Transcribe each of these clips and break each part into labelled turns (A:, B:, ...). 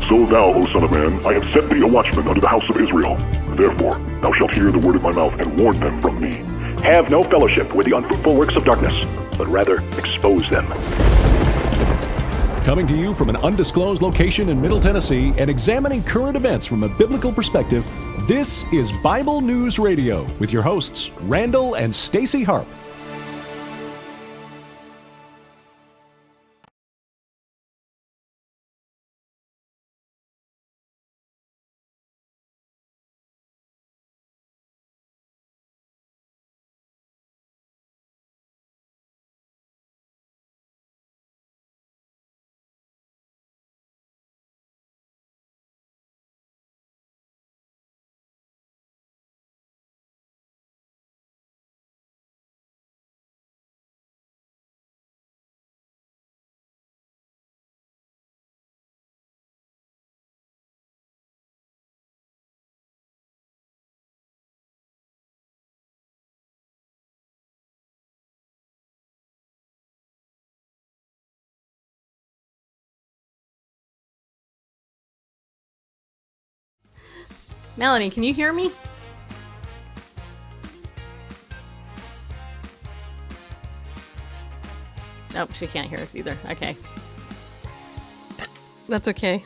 A: So thou, O son of man, I have set thee a watchman unto the house of Israel. Therefore, thou shalt hear the word of my mouth, and warn them from me.
B: Have no fellowship with the unfruitful works of darkness, but rather expose them.
C: Coming to you from an undisclosed location in Middle Tennessee and examining current events from a biblical perspective, this is Bible News Radio with your hosts, Randall and Stacy Harp.
D: Melanie, can you hear me? Nope, she can't hear us either. Okay. That's okay.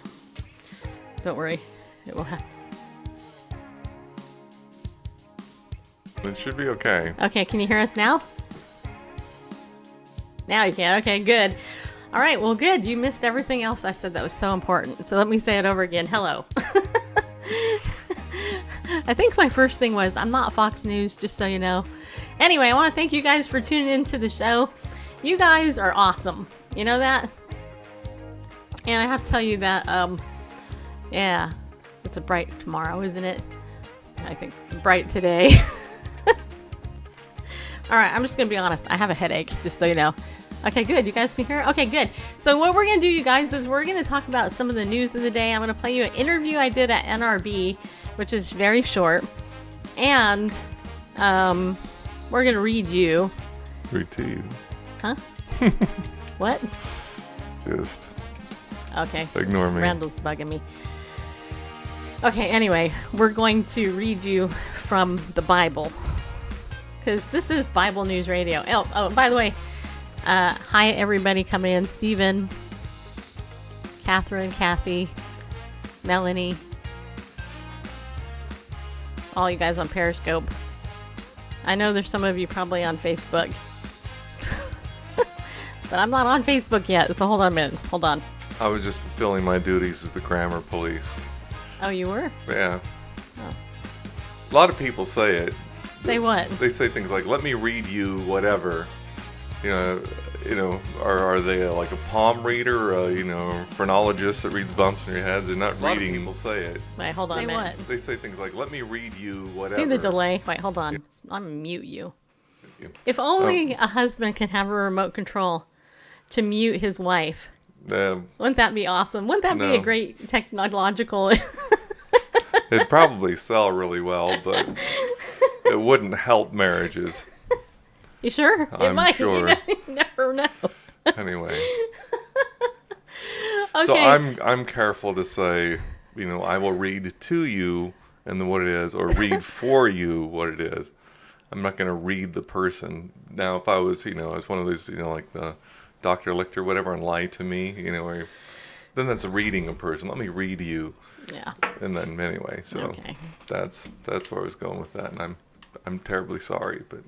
D: Don't worry. It will happen.
E: It should be okay.
D: Okay, can you hear us now? Now you can. Okay, good. All right, well, good. You missed everything else I said that was so important. So let me say it over again. Hello. I think my first thing was, I'm not Fox News, just so you know. Anyway, I want to thank you guys for tuning into the show. You guys are awesome. You know that? And I have to tell you that, yeah, it's a bright tomorrow, isn't it? I think it's bright today. All right, I'm just going to be honest. I have a headache, just so you know. Okay, good. You guys can hear it? Okay, good. So what we're going to do, you guys, is we're going to talk about some of the news of the day. I'm going to play you an interview I did at NRB, which is very short. And we're going to read you.
E: Read to you.
D: Huh? What?
E: Just
D: okay.
E: Ignore me.
D: Randall's bugging me. Okay, anyway, we're going to read you from the Bible. Because this is Bible News Radio. Oh, by the way, hi everybody coming in. Steven, Catherine, Kathy, Melanie, all you guys on Periscope. I know there's some of you probably on Facebook. But I'm not on Facebook yet, so hold on a minute. Hold on.
E: I was just fulfilling my duties as the grammar police.
D: Oh, you were?
E: Yeah.
D: Oh.
E: A lot of people say it.
D: Say what?
E: They say things like, let me read you whatever. You know, are they like a palm reader, or phrenologist that reads bumps in your head? They're not reading. People say it.
D: Wait, hold on a minute.
E: They say things like, let me read you whatever.
D: See the delay? Wait, hold on. I'm gonna mute you.
E: Thank you.
D: If only a husband can have a remote control to mute his wife. Wouldn't that be awesome? Wouldn't that be a great technological...
E: It'd probably sell really well, but it wouldn't help marriages.
D: You sure?
E: I'm
D: it might.
E: sure.
D: You never know.
E: Anyway.
D: Okay.
E: So I'm careful to say, I will read to you and what it is, or read for you what it is. I'm not going to read the person. Now, if I was, as one of these, like the Dr. Lichter, whatever, and lie to me, then that's reading a person. Let me read you.
D: Yeah.
E: And then anyway, so
D: okay.
E: That's where I was going with that, and I'm terribly sorry, but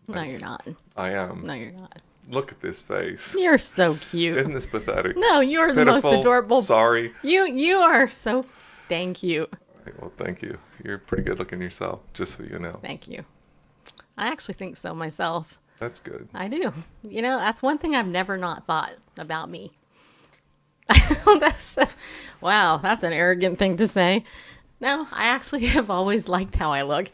D: no, you're not.
E: I am.
D: No, you're not.
E: Look at this face.
D: You're so cute.
E: Isn't this pathetic?
D: No, you're the most adorable.
E: Sorry.
D: You are so dang cute.
E: Right, well, thank you. You're pretty good looking yourself, just so you know.
D: Thank you. I actually think so myself.
E: That's good.
D: I do. That's one thing I've never not thought about me. Wow, that's an arrogant thing to say. No, I actually have always liked how I look.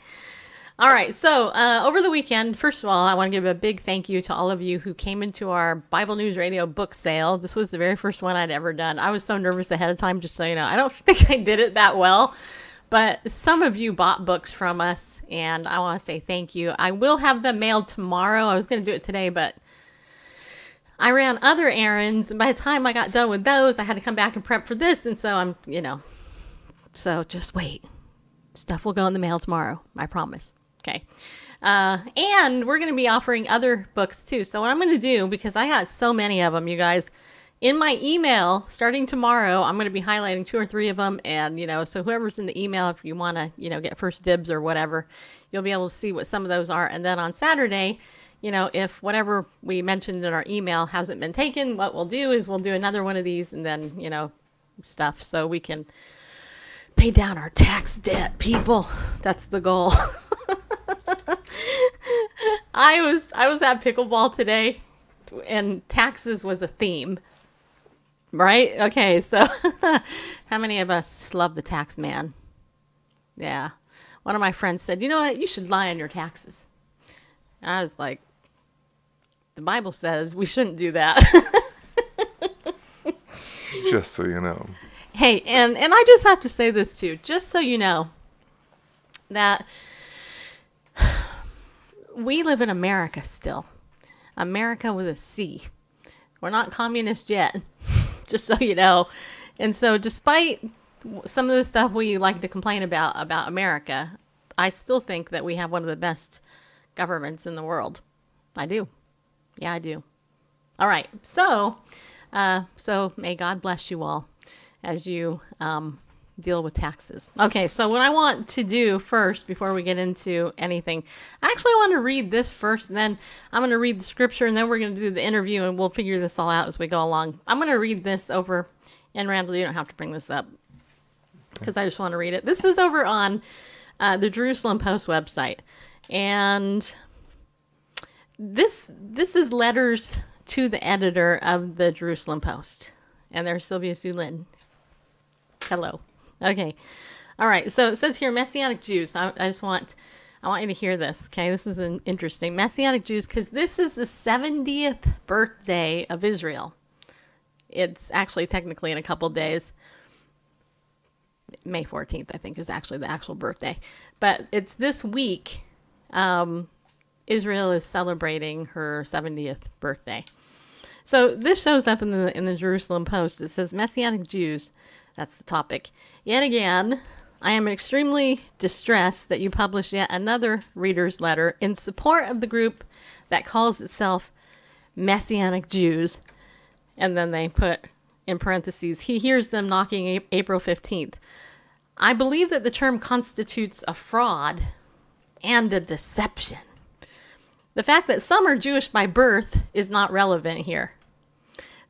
D: All right, so over the weekend, first of all, I want to give a big thank you to all of you who came into our Bible News Radio book sale. This was the very first one I'd ever done. I was so nervous ahead of time, just so you know. I don't think I did it that well, but some of you bought books from us, and I want to say thank you. I will have them mailed tomorrow. I was going to do it today, but I ran other errands, and by the time I got done with those, I had to come back and prep for this, and so I'm, so just wait. Stuff will go in the mail tomorrow, I promise. Okay. And we're going to be offering other books too. So what I'm going to do, because I got so many of them, you guys, in my email, starting tomorrow, I'm going to be highlighting 2 or 3 of them. And, so whoever's in the email, if you want to, get first dibs or whatever, you'll be able to see what some of those are. And then on Saturday, if whatever we mentioned in our email hasn't been taken, what we'll do is we'll do another one of these and then, stuff so we can pay down our tax debt, people. That's the goal. I was at pickleball today, and taxes was a theme, right? Okay, so how many of us love the tax man? Yeah. One of my friends said, you know what? You should lie on your taxes. And I was like, the Bible says we shouldn't do that.
E: Just so you know.
D: Hey, and I just have to say this too, just so you know, that we live in America still. America with a C. We're not communist yet, just so you know. And so despite some of the stuff we like to complain about America, I still think that we have one of the best governments in the world. I do. Yeah, I do. All right. So may God bless you all as you deal with taxes. Okay, so what I want to do first, before we get into anything, I actually want to read this first, and then I'm going to read the scripture, and then we're going to do the interview, and we'll figure this all out as we go along. I'm going to read this over, and Randall, you don't have to bring this up, because I just want to read it. This is over on the Jerusalem Post website, and this is letters to the editor of the Jerusalem Post, and there's Sylvia Sue Lynn. Hello. Okay. All right. So it says here, Messianic Jews. I want you to hear this. Okay. This is interesting. Messianic Jews, because this is the 70th birthday of Israel. It's actually technically in a couple days. May 14th, I think, is actually the actual birthday. But it's this week. Israel is celebrating her 70th birthday. So this shows up in the Jerusalem Post. It says, Messianic Jews. That's the topic. Yet again, I am extremely distressed that you publish yet another reader's letter in support of the group that calls itself Messianic Jews. And then they put in parentheses, he hears them knocking April 15th. I believe that the term constitutes a fraud and a deception. The fact that some are Jewish by birth is not relevant here.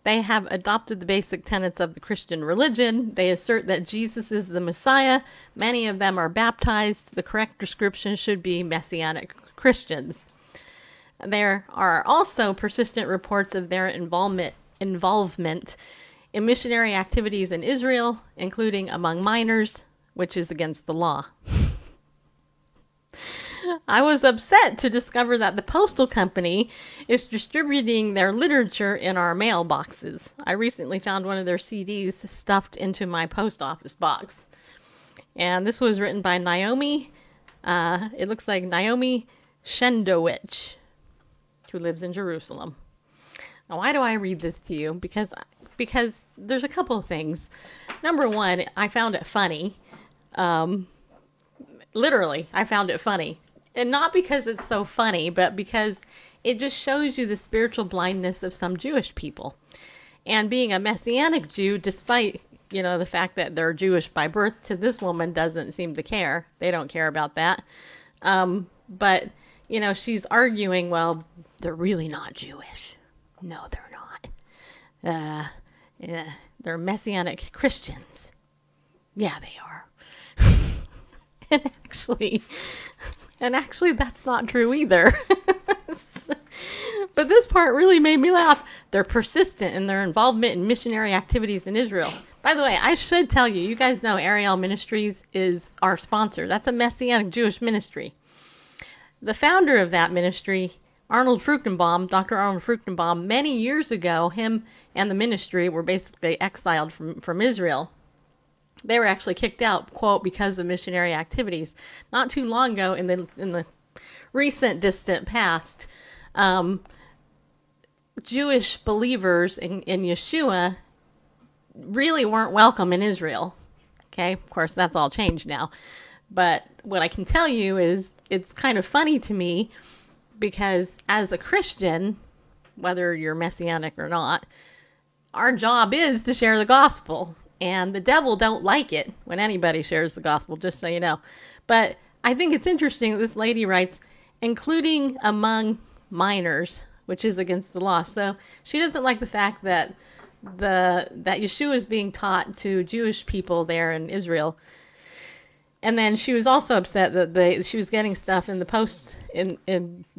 D: They have adopted the basic tenets of the Christian religion. They assert that Jesus is the Messiah. Many of them are baptized. The correct description should be Messianic Christians. There are also persistent reports of their involvement in missionary activities in Israel, including among minors, which is against the law. I was upset to discover that the postal company is distributing their literature in our mailboxes. I recently found one of their CDs stuffed into my post office box. And this was written by Naomi. It looks like Naomi Shendowich, who lives in Jerusalem. Now, why do I read this to you? Because there's a couple of things. Number one, I found it funny. Literally, I found it funny. And not because it's so funny, but because it just shows you the spiritual blindness of some Jewish people. And being a Messianic Jew, despite, the fact that they're Jewish by birth, to this woman doesn't seem to care. They don't care about that. But, she's arguing, well, they're really not Jewish. No, they're not. They're Messianic Christians. Yeah, they are. And actually, that's not true either. But this part really made me laugh. They're persistent in their involvement in missionary activities in Israel. By the way, I should tell you, you guys know Ariel Ministries is our sponsor. That's a Messianic Jewish ministry. The founder of that ministry, Arnold Fruchtenbaum, Dr. Arnold Fruchtenbaum, many years ago, him and the ministry were basically exiled from Israel. They were actually kicked out, quote, because of missionary activities. Not too long ago, in the recent distant past, Jewish believers in Yeshua really weren't welcome in Israel. Okay, of course, that's all changed now. But what I can tell you is it's kind of funny to me because as a Christian, whether you're Messianic or not, our job is to share the gospel. And the devil don't like it when anybody shares the gospel, just so you know. But I think it's interesting that this lady writes, including among minors, which is against the law. So she doesn't like the fact that that Yeshua is being taught to Jewish people there in Israel. And then she was also upset that she was getting stuff in the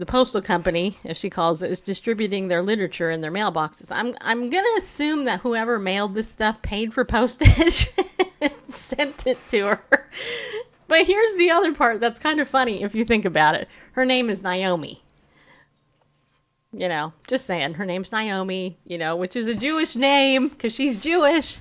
D: postal company, as she calls it, is distributing their literature in their mailboxes. I'm gonna assume that whoever mailed this stuff paid for postage and sent it to her. But here's the other part that's kind of funny if you think about it. Her name is Naomi. You know, just saying, her name's Naomi, you know, which is a Jewish name because she's Jewish.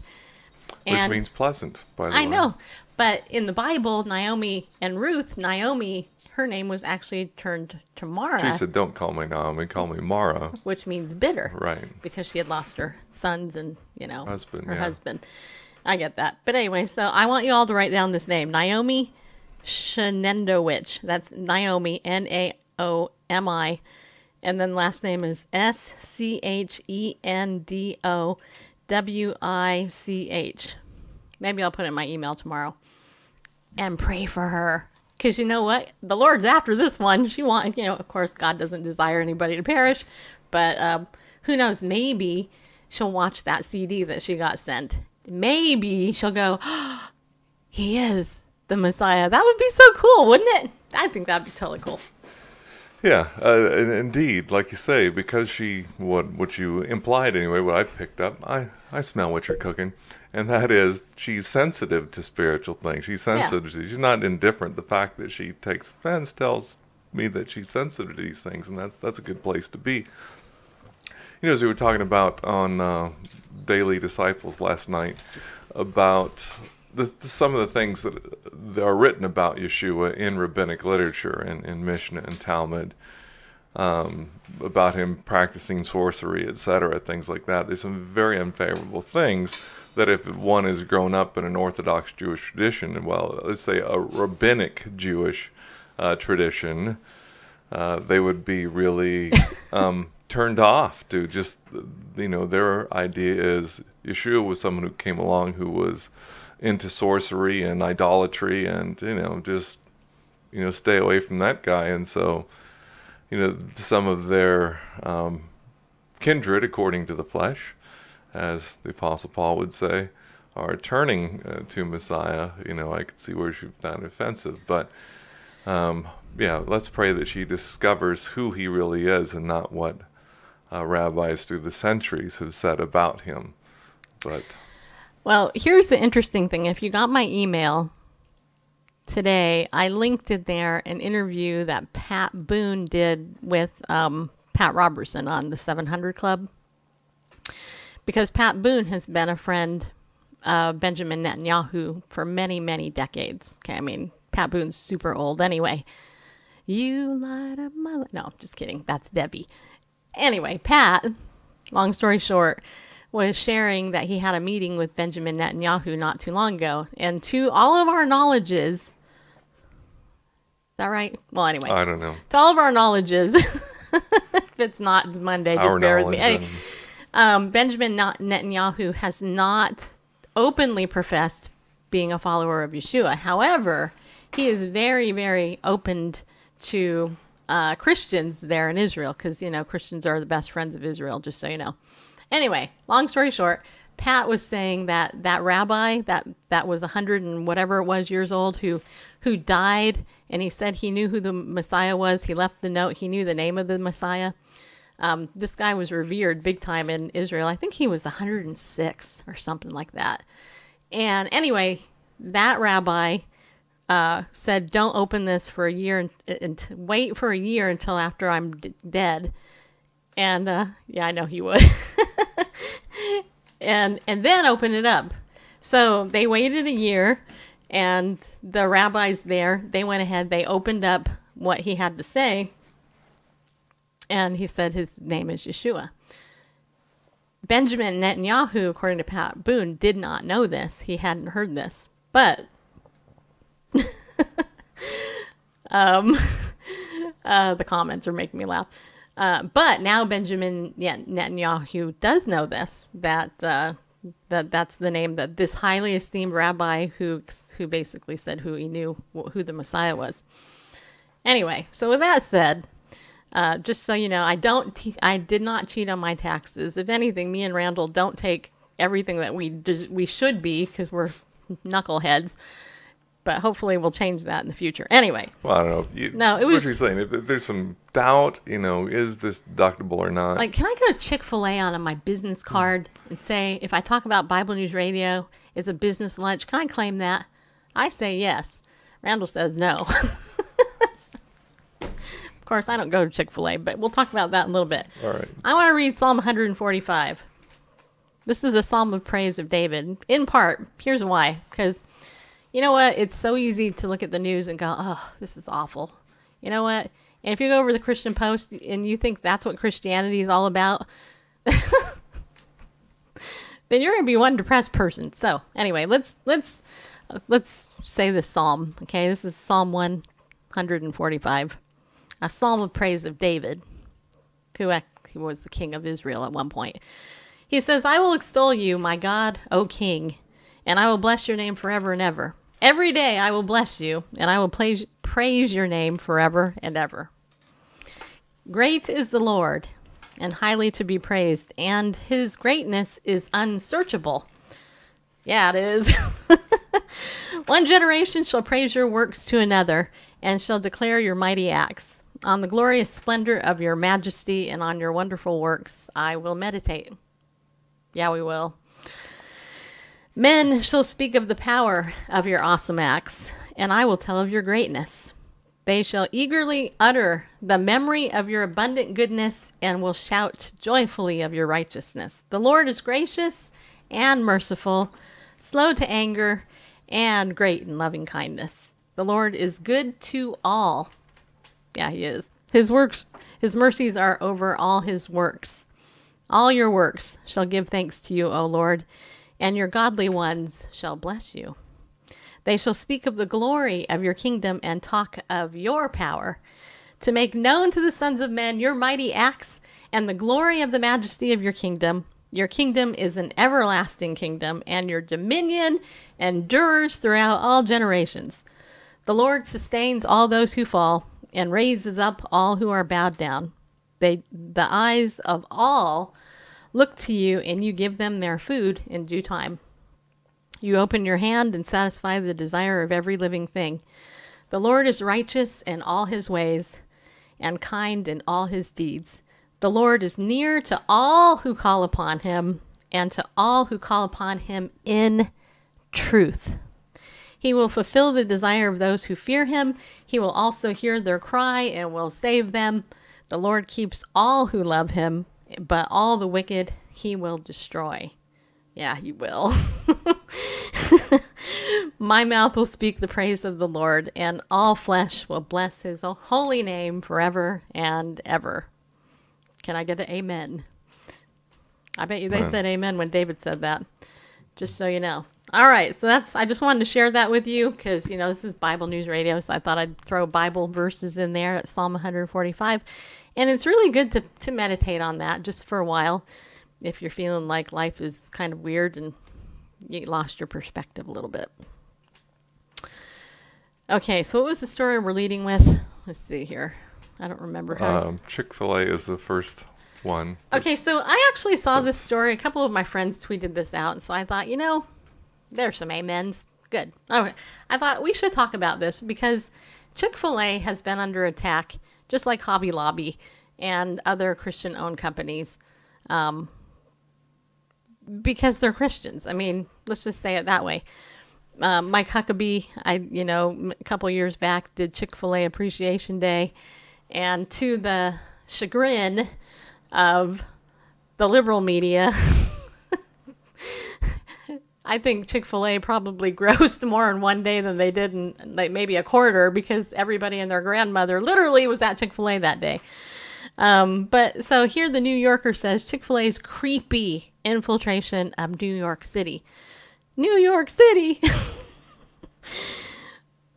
E: Which means pleasant, by the way.
D: I know. But in the Bible, Naomi and Ruth, Naomi, her name was actually turned to Mara.
E: She said, don't call me Naomi, call me Mara.
D: Which means bitter.
E: Right.
D: Because she had lost her sons and, you know, her
E: yeah.
D: husband. I get that. But anyway, so I want you all to write down this name. Naomi Shenendowich. That's Naomi, Naomi. And then last name is Schendowich. Maybe I'll put it in my email tomorrow. And pray for her. Because you know what? The Lord's after this one. She wants, you know, of course, God doesn't desire anybody to perish. But who knows? Maybe she'll watch that CD that she got sent. Maybe she'll go, oh, he is the Messiah. That would be so cool, wouldn't it? I think that'd be totally cool.
E: Yeah, and indeed, like you say, because what you implied anyway, what I picked up, I smell what you're cooking, and that is she's sensitive to spiritual things. She's sensitive. Yeah. She's not indifferent. The fact that she takes offense tells me that she's sensitive to these things, and that's a good place to be. You know, as we were talking about on Daily Disciples last night, about some of the things that are written about Yeshua in rabbinic literature and in Mishnah and Talmud, about him practicing sorcery, etc., things like that. There's some very unfavorable things that if one is grown up in an Orthodox Jewish tradition, well, let's say a rabbinic Jewish tradition, they would be really turned off to just, you know, their idea is Yeshua was someone who came along who was into sorcery and idolatry and, you know, just, you know, stay away from that guy. And so, you know, some of their kindred, according to the flesh, as the Apostle Paul would say, are turning to Messiah. You know, I could see where she found offensive. But, yeah, let's pray that she discovers who he really is and not what rabbis through the centuries have said about him. But...
D: Well, here's the interesting thing. If you got my email today, I linked in there an interview that Pat Boone did with Pat Robertson on the 700 Club. Because Pat Boone has been a friend of Benjamin Netanyahu for many, many decades. Okay, I mean, Pat Boone's super old anyway. You light up my... No, just kidding. That's Debbie. Anyway, Pat, long story short, was sharing that he had a meeting with Benjamin Netanyahu not too long ago. And to all of our knowledges, is that right? Well, anyway.
E: I don't know.
D: To all of our knowledges, if it's not, it's Monday, just bear with me. Anyway, Benjamin Netanyahu has not openly professed being a follower of Yeshua. However, he is very, very open to Christians there in Israel because, you know, Christians are the best friends of Israel, just so you know. Anyway, long story short, Pat was saying that rabbi that was 100 and whatever it was years old who died, and he said he knew who the Messiah was. He left the note. He knew the name of the Messiah. This guy was revered big time in Israel. I think he was 106 or something like that. And anyway, that rabbi said, don't open this for a year and wait for a year until after I'm dead. And yeah, I know he would. and then open it up. So they waited a year, and the rabbis there, they went ahead, they opened up what he had to say, and he said his name is Yeshua. Benjamin Netanyahu, according to Pat Boone, did not know this. He hadn't heard this. But the comments are making me laugh. But now Benjamin Netanyahu does know this, that's the name that this highly esteemed rabbi who basically said who he knew who the Messiah was. Anyway, so with that said, just so you know, I did not cheat on my taxes. If anything, me and Randall don't take everything that we should be, because we're knuckleheads. But hopefully we'll change that in the future. Anyway.
E: Well, I don't know.
D: It was.
E: What are you saying? If there's some doubt, is this deductible or not?
D: Like, can I go to Chick-fil-A on my business card and say, if I talk about Bible News Radio, it's a business lunch, can I claim that? I say yes. Randall says no. Of course, I don't go to Chick-fil-A, but we'll talk about that in a little bit.
E: All right.
D: I want to read Psalm 145. This is a psalm of praise of David. In part, here's why. Because, you know what? It's so easy to look at the news and go, oh, this is awful. You know what? And if you go over the Christian Post and you think that's what Christianity is all about, then you're going to be one depressed person. So anyway, let's say this psalm. Okay, this is Psalm 145, a psalm of praise of David, who was the king of Israel at one point. He says, I will extol you, my God, O King, and I will bless your name forever and ever. Every day I will bless you, and I will praise your name forever and ever. Great is the Lord, and highly to be praised, and his greatness is unsearchable. Yeah, it is. One generation shall praise your works to another, and shall declare your mighty acts. On the glorious splendor of your majesty, and on your wonderful works I will meditate. Yeah, we will. Men shall speak of the power of your awesome acts, and I will tell of your greatness. They shall eagerly utter the memory of your abundant goodness, and will shout joyfully of your righteousness. The Lord is gracious and merciful, slow to anger, and great in loving kindness. The Lord is good to all. Yeah, he is. His mercies are over all his works. All your works shall give thanks to you, O Lord, and your godly ones shall bless you. They shall speak of the glory of your kingdom and talk of your power, to make known to the sons of men your mighty acts and the glory of the majesty of your kingdom. Your kingdom is an everlasting kingdom, and your dominion endures throughout all generations. The Lord sustains all those who fall and raises up all who are bowed down. The eyes of all look to you, and you give them their food in due time. You open your hand and satisfy the desire of every living thing. The Lord is righteous in all his ways and kind in all his deeds. The Lord is near to all who call upon him, and to all who call upon him in truth. He will fulfill the desire of those who fear him. He will also hear their cry and will save them. The Lord keeps all who love him, but all the wicked he will destroy. Yeah, he will. My mouth will speak the praise of the Lord, and all flesh will bless his holy name forever and ever. Can I get an amen? I bet you they said amen when David said that. Just so you know. All right, so I just wanted to share that with you because, this is Bible News Radio, so I thought I'd throw Bible verses in there at Psalm 145. And it's really good to meditate on that just for a while if you're feeling like life is kind of weird and you lost your perspective a little bit. Okay, so what was the story we're leading with? Let's see here. I don't remember how.
E: Chick-fil-A is the first one.
D: Okay, so I actually saw this story. A couple of my friends tweeted this out, and so I thought, there's some amens. Good. Okay. I thought we should talk about this because Chick-fil-A has been under attack, just like Hobby Lobby and other Christian-owned companies, because they're Christians. I mean, let's just say it that way. Mike Huckabee, a couple years back did Chick-fil-A Appreciation Day, and to the chagrin of the liberal media, I think Chick-fil-A probably grossed more in one day than they did in maybe a quarter, because everybody and their grandmother literally was at Chick-fil-A that day. But so here the New Yorker says Chick-fil-A's creepy infiltration of New York City. New York City!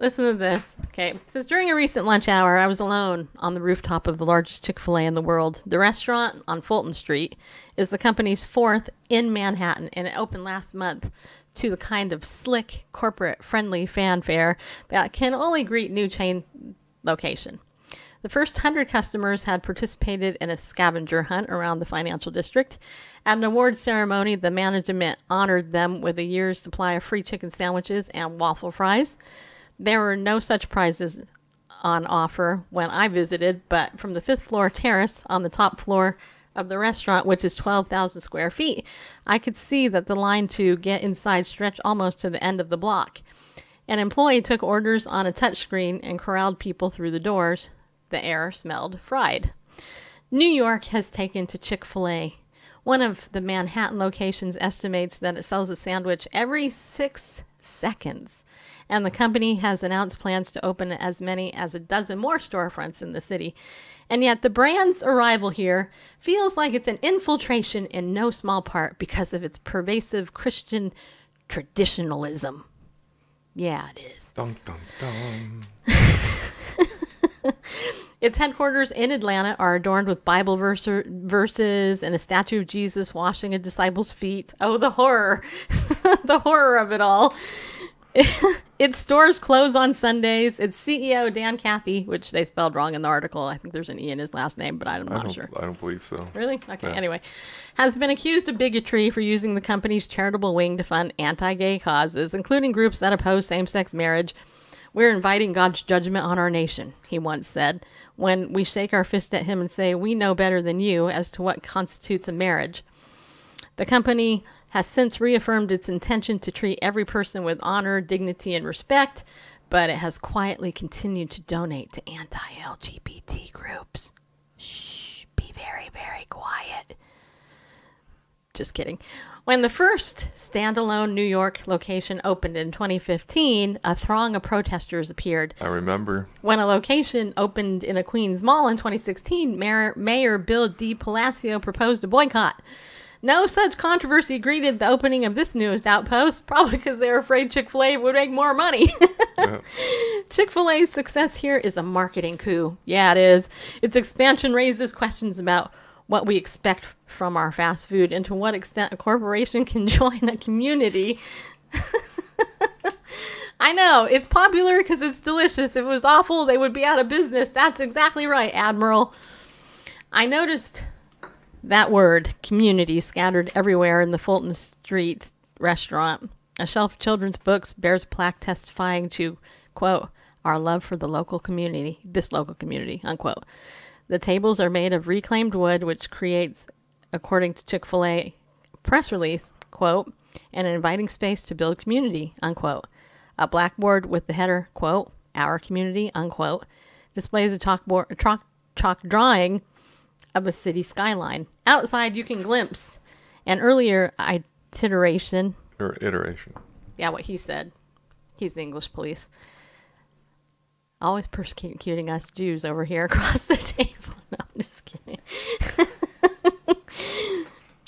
D: Listen to this. Okay. It says, during a recent lunch hour, I was alone on the rooftop of the largest Chick-fil-A in the world. The restaurant on Fulton Street is the company's 4th in Manhattan, and it opened last month to the kind of slick, corporate-friendly fanfare that can only greet new chain location. The first 100 customers had participated in a scavenger hunt around the financial district. At an award ceremony, the management honored them with a year's supply of free chicken sandwiches and waffle fries. There were no such prizes on offer when I visited, but from the 5th floor terrace on the top floor of the restaurant, which is 12,000 square feet, I could see that the line to get inside stretched almost to the end of the block. An employee took orders on a touchscreen and corralled people through the doors. The air smelled fried. New York has taken to Chick-fil-A. One of the Manhattan locations estimates that it sells a sandwich every 6 seconds. And the company has announced plans to open as many as a dozen more storefronts in the city. And yet the brand's arrival here feels like it's an infiltration in no small part because of its pervasive Christian traditionalism. Yeah, it is.
E: Dun, dun, dun.
D: Its headquarters in Atlanta are adorned with Bible verses and a statue of Jesus washing a disciple's feet. Oh, the horror. The horror of it all. Its stores close on Sundays. Its CEO, Dan Cathy, which they spelled wrong in the article. I think there's an E in his last name, but I'm not sure.
E: I don't believe so.
D: Really? Okay,
E: Yeah.
D: Anyway. Has been accused of bigotry for using the company's charitable wing to fund anti-gay causes, including groups that oppose same-sex marriage. We're inviting God's judgment on our nation, he once said, when we shake our fist at him and say, we know better than you as to what constitutes a marriage. The company has since reaffirmed its intention to treat every person with honor, dignity, and respect, but it has quietly continued to donate to anti-LGBT groups. Shh, be very, very quiet. Just kidding. When the first standalone New York location opened in 2015, a throng of protesters appeared.
E: I remember.
D: When a location opened in a Queens mall in 2016, Mayor Bill de Palacio proposed a boycott. No such controversy greeted the opening of this newest outpost, probably because they were afraid Chick-fil-A would make more money.
E: Yeah.
D: Chick-fil-A's success here is a marketing coup. Yeah, it is. Its expansion raises questions about what we expect from our fast food and to what extent a corporation can join a community. I know, it's popular because it's delicious. If it was awful, they would be out of business. That's exactly right, Admiral. I noticed that word, community, scattered everywhere in the Fulton Street restaurant. A shelf of children's books bears a plaque testifying to, quote, our love for the local community, this local community, unquote. The tables are made of reclaimed wood, which creates, according to Chick-fil-A press release, quote, an inviting space to build community, unquote. A blackboard with the header, quote, our community, unquote, displays a chalk drawing of a city skyline. Outside, you can glimpse an earlier iteration.
E: Or iteration.
D: Yeah, what he said. He's the English police. Always persecuting us Jews over here across the table. No, I'm just kidding.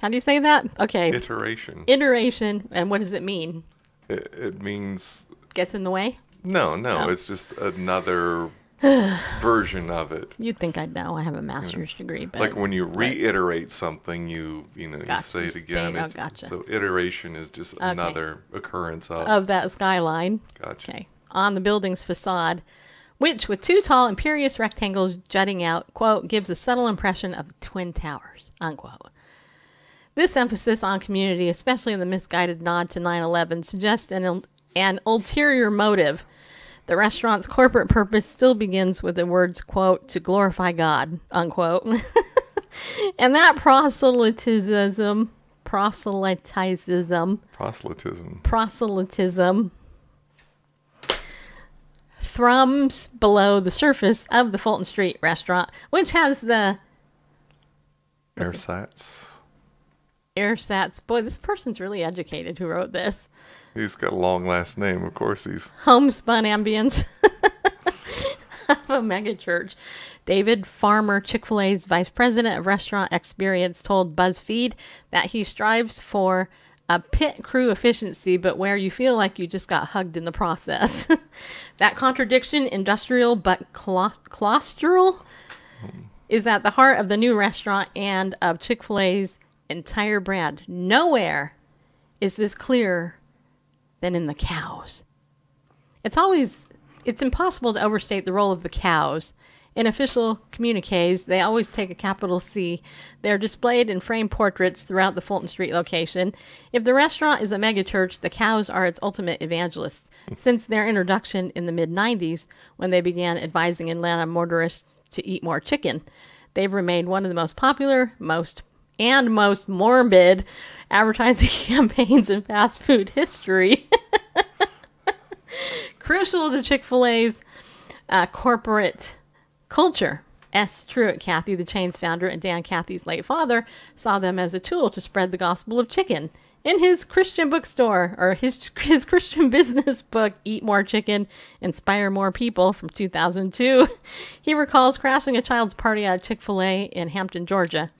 D: How do you say that? Okay.
E: Iteration.
D: Iteration. And what does it mean?
E: It means...
D: Gets in the way?
E: No,
D: Oh.
E: it's just another version of it.
D: You'd think I'd know. I have a master's degree. But
E: Like when you reiterate something, you
D: Gotcha.
E: say
D: You
E: it again.
D: state- oh,
E: It's-
D: gotcha.
E: So iteration is just another occurrence
D: of that skyline.
E: Gotcha.
D: Okay. On the building's facade, which with two tall imperious rectangles jutting out, quote, gives a subtle impression of the Twin Towers, unquote. This emphasis on community, especially in the misguided nod to 9/11, suggests an ulterior motive. The restaurant's corporate purpose still begins with the words, quote, to glorify God, unquote. And that proselytism thrums below the surface of the Fulton Street restaurant, which has the Airsats. Boy, this person's really educated who wrote this.
E: He's got a long last name, of course. He's
D: Homespun ambience of a megachurch. David Farmer, Chick-fil-A's vice president of restaurant experience, told BuzzFeed that he strives for a pit crew efficiency, but where you feel like you just got hugged in the process. That contradiction, industrial but claustral, is at the heart of the new restaurant and of Chick-fil-A's entire brand. Nowhere is this clearer than in the cows. It's impossible to overstate the role of the cows. In official communiques, they always take a capital C. They're displayed in framed portraits throughout the Fulton Street location. If the restaurant is a megachurch, the cows are its ultimate evangelists. Since their introduction in the mid-90s, when they began advising Atlanta motorists to eat more chicken, they've remained one of the most popular, most morbid advertising campaigns in fast food history. Crucial to Chick-fil-A's corporate culture. S. Truett Cathy, the chain's founder, and Dan Cathy's late father, saw them as a tool to spread the gospel of chicken. In his Christian bookstore, or his Christian business book, Eat More Chicken, Inspire More People, from 2002, he recalls crashing a child's party at Chick-fil-A in Hampton, Georgia,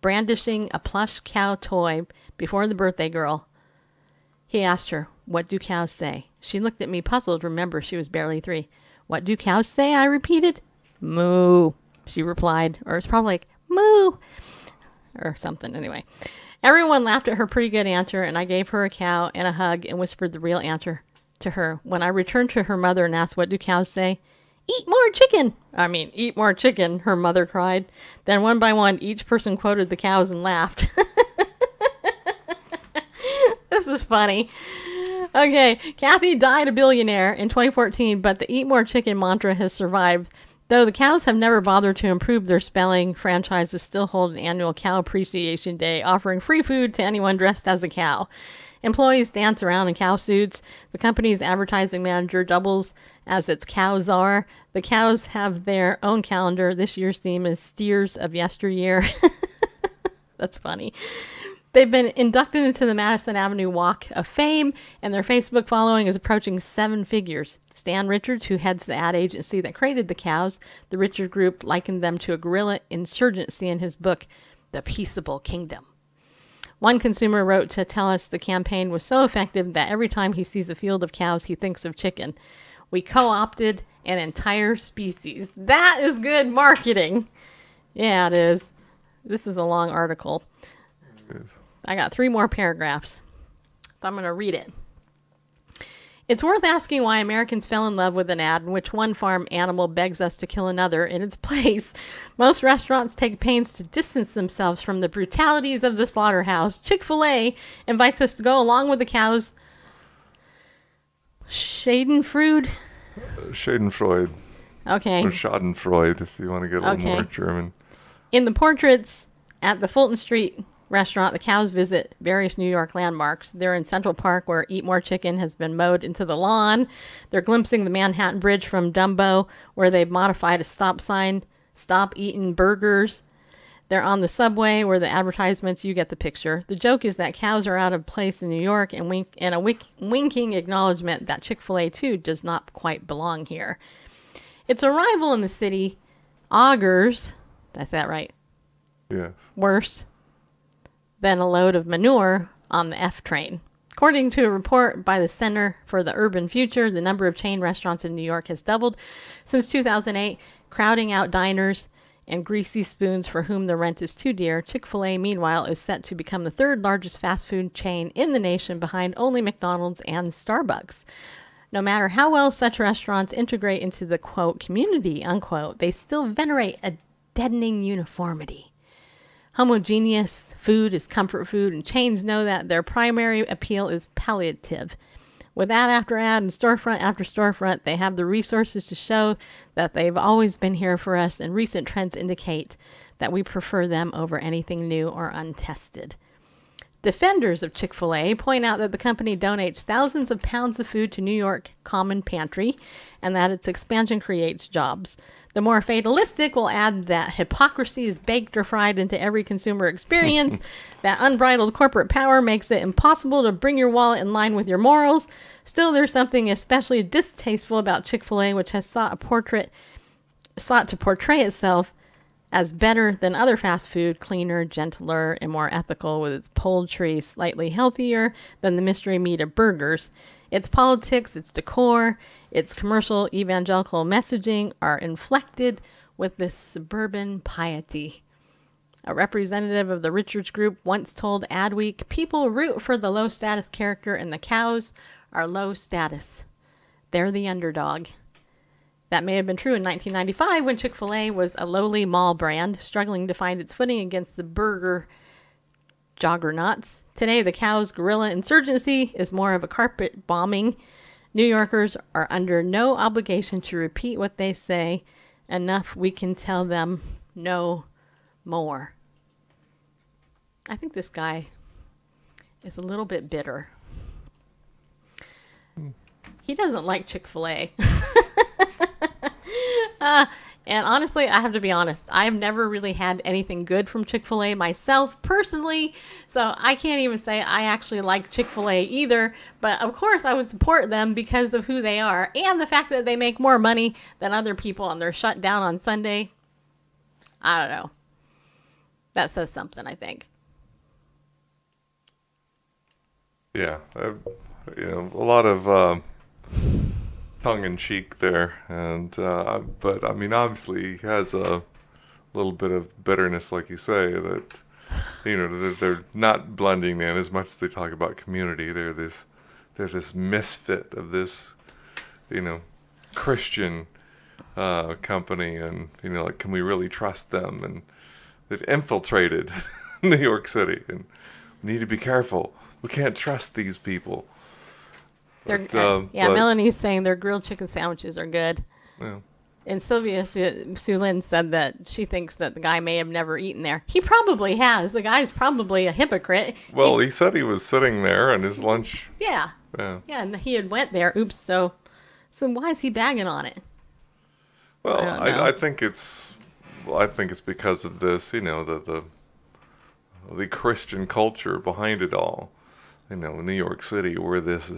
D: brandishing a plush cow toy before the birthday girl. He asked her, "What do cows say?" She looked at me puzzled. Remember, she was barely 3. "What do cows say?" I repeated. "Moo," she replied. Or it's probably like, "moo," or something. Anyway, everyone laughed at her pretty good answer, and I gave her a cow and a hug and whispered the real answer to her. When I returned to her mother and asked, "What do cows say?" "Eat more chicken." Eat more chicken, her mother cried. Then one by one, each person quoted the cows and laughed. This is funny. Okay, Cathy died a billionaire in 2014, but the Eat More Chicken mantra has survived. Though the cows have never bothered to improve their spelling, franchises still hold an annual Cow Appreciation Day, offering free food to anyone dressed as a cow. Employees dance around in cow suits. The company's advertising manager doubles as its cow czar. The cows have their own calendar. This year's theme is Steers of Yesteryear. That's funny. They've been inducted into the Madison Avenue Walk of Fame, and their Facebook following is approaching 7 figures. Stan Richards, who heads the ad agency that created the cows, the Richard Group, likened them to a guerrilla insurgency in his book, The Peaceable Kingdom. One consumer wrote to tell us the campaign was so effective that every time he sees a field of cows, he thinks of chicken. We co-opted an entire species. That is good marketing. Yeah, it is. This is a long article. I got 3 more paragraphs, so I'm going to read it. It's worth asking why Americans fell in love with an ad in which one farm animal begs us to kill another in its place. Most restaurants take pains to distance themselves from the brutalities of the slaughterhouse. Chick-fil-A invites us to go along with the cows. Schadenfreude?
E: Schadenfreude.
D: Okay.
E: Or Schadenfreude, if you want to get a little more German.
D: In the portraits at the Fulton Street restaurant, the cows visit various New York landmarks. They're in Central Park, where Eat More Chicken has been mowed into the lawn. They're glimpsing the Manhattan Bridge from Dumbo, where they've modified a stop sign, "Stop Eating Burgers." They're on the subway, where the advertisements, you get the picture. The joke is that cows are out of place in New York, and winking acknowledgement that Chick-fil-A, too, does not quite belong here. Its arrival in the city augurs, did I say that right?
E: Yes.
D: Worse than a load of manure on the F train. According to a report by the Center for the Urban Future, the number of chain restaurants in New York has doubled since 2008, crowding out diners and greasy spoons for whom the rent is too dear. Chick-fil-A, meanwhile, is set to become the 3rd largest fast food chain in the nation, behind only McDonald's and Starbucks. No matter how well such restaurants integrate into the, quote, community, unquote, they still venerate a deadening uniformity. Homogeneous food is comfort food, and chains know that their primary appeal is palliative. With ad after ad and storefront after storefront, they have the resources to show that they've always been here for us, and recent trends indicate that we prefer them over anything new or untested. Defenders of Chick-fil-A point out that the company donates thousands of pounds of food to New York Common Pantry, and that its expansion creates jobs. The more fatalistic will add that hypocrisy is baked or fried into every consumer experience, that unbridled corporate power makes it impossible to bring your wallet in line with your morals. Still, there's something especially distasteful about Chick-fil-A, which has sought a portrait sought to portray itself as better than other fast food, cleaner, gentler, and more ethical, with its poultry slightly healthier than the mystery meat of burgers. Its politics, its decor, its commercial evangelical messaging are inflected with this suburban piety. A representative of the Richards Group once told Adweek, "People root for the low-status character, and the cows are low status. They're the underdog." That may have been true in 1995 when Chick-fil-A was a lowly mall brand, struggling to find its footing against the burger juggernauts. Today, the cow's guerrilla insurgency is more of a carpet bombing. New Yorkers are under no obligation to repeat what they say. Enough we can tell them no more. I think this guy is a little bit bitter. He doesn't like Chick-fil-A. And honestly, I have to be honest, I've never really had anything good from Chick-fil-A myself personally, so I can't even say I actually like Chick-fil-A either, but of course I would support them because of who they are and the fact that they make more money than other people and they're shut down on Sunday. I don't know. That says something, I think.
E: Yeah, a lot of tongue-in-cheek there, and but I mean, obviously, he has a little bit of bitterness, like you say, that they're not blending in as much as they talk about community. They're this misfit of this, Christian company, and like, can we really trust them? And they've infiltrated New York City, and we need to be careful. We can't trust these people.
D: Melanie's saying their grilled chicken sandwiches are good.
E: Yeah.
D: And Sylvia Sulin said that she thinks that the guy may have never eaten there. He probably has. The guy's probably a hypocrite.
E: Well, he said he was sitting there on his lunch.
D: Yeah. Yeah, and he had went there. Oops. So why is he bagging on it?
E: Well, I think it's because of this, the Christian culture behind it all. New York City, we're this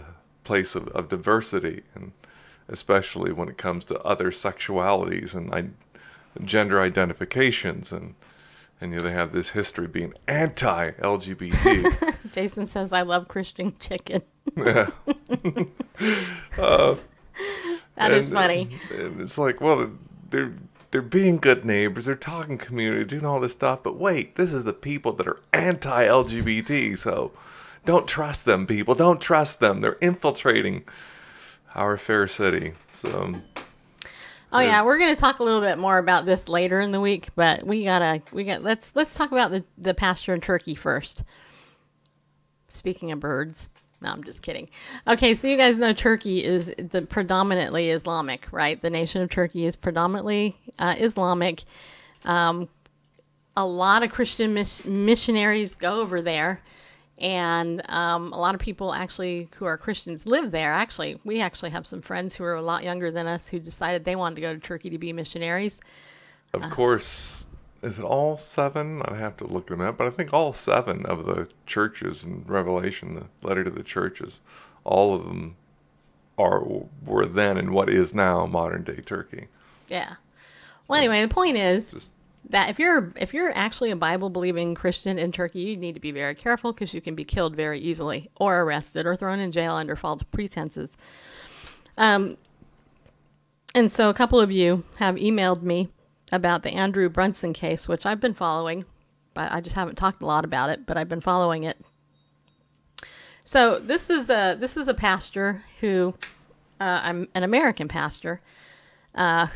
E: place of diversity, and especially when it comes to other sexualities and gender identifications, and they have this history being anti-LGBT.
D: Jason says, "I love Christian chicken."
E: Yeah.
D: That is funny.
E: And it's like, well, they're being good neighbors, they're talking community, doing all this stuff, but wait, this is the people that are anti-LGBT, so don't trust them, people. Don't trust them. They're infiltrating our fair city. So. Oh
D: yeah, we're gonna talk a little bit more about this later in the week, but let's talk about the pasture in Turkey first. Speaking of birds, no, I'm just kidding. Okay, so you guys know Turkey is predominantly Islamic, right? The nation of Turkey is predominantly Islamic. A lot of Christian missionaries go over there. And a lot of people actually who are Christians live there. Actually, we actually have some friends who are a lot younger than us who decided they wanted to go to Turkey to be missionaries.
E: Of course, is it all 7? I have to look them up, but I think all 7 of the churches in Revelation, the letter to the churches, all of them were then in what is now modern day Turkey.
D: Yeah. Well, anyway, the point is that if you're actually a Bible-believing Christian in Turkey, you need to be very careful because you can be killed very easily or arrested or thrown in jail under false pretenses. And so a couple of you have emailed me about the Andrew Brunson case, which I've been following, but I just haven't talked a lot about it, but I've been following it. So this is a pastor who, I'm an American pastor,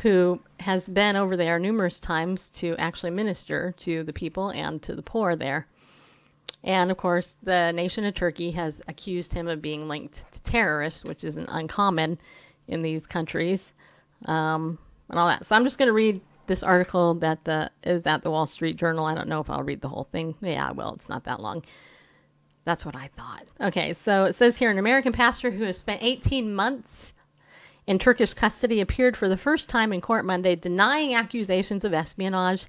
D: who has been over there numerous times to actually minister to the people and to the poor there. And, of course, the nation of Turkey has accused him of being linked to terrorists, which isn't uncommon in these countries, and all that. So I'm just going to read this article that is at the Wall Street Journal. I don't know if I'll read the whole thing. Yeah, well, it's not that long. That's what I thought. Okay, so it says here, an American pastor who has spent 18 months in Turkish custody appeared for the first time in court Monday, denying accusations of espionage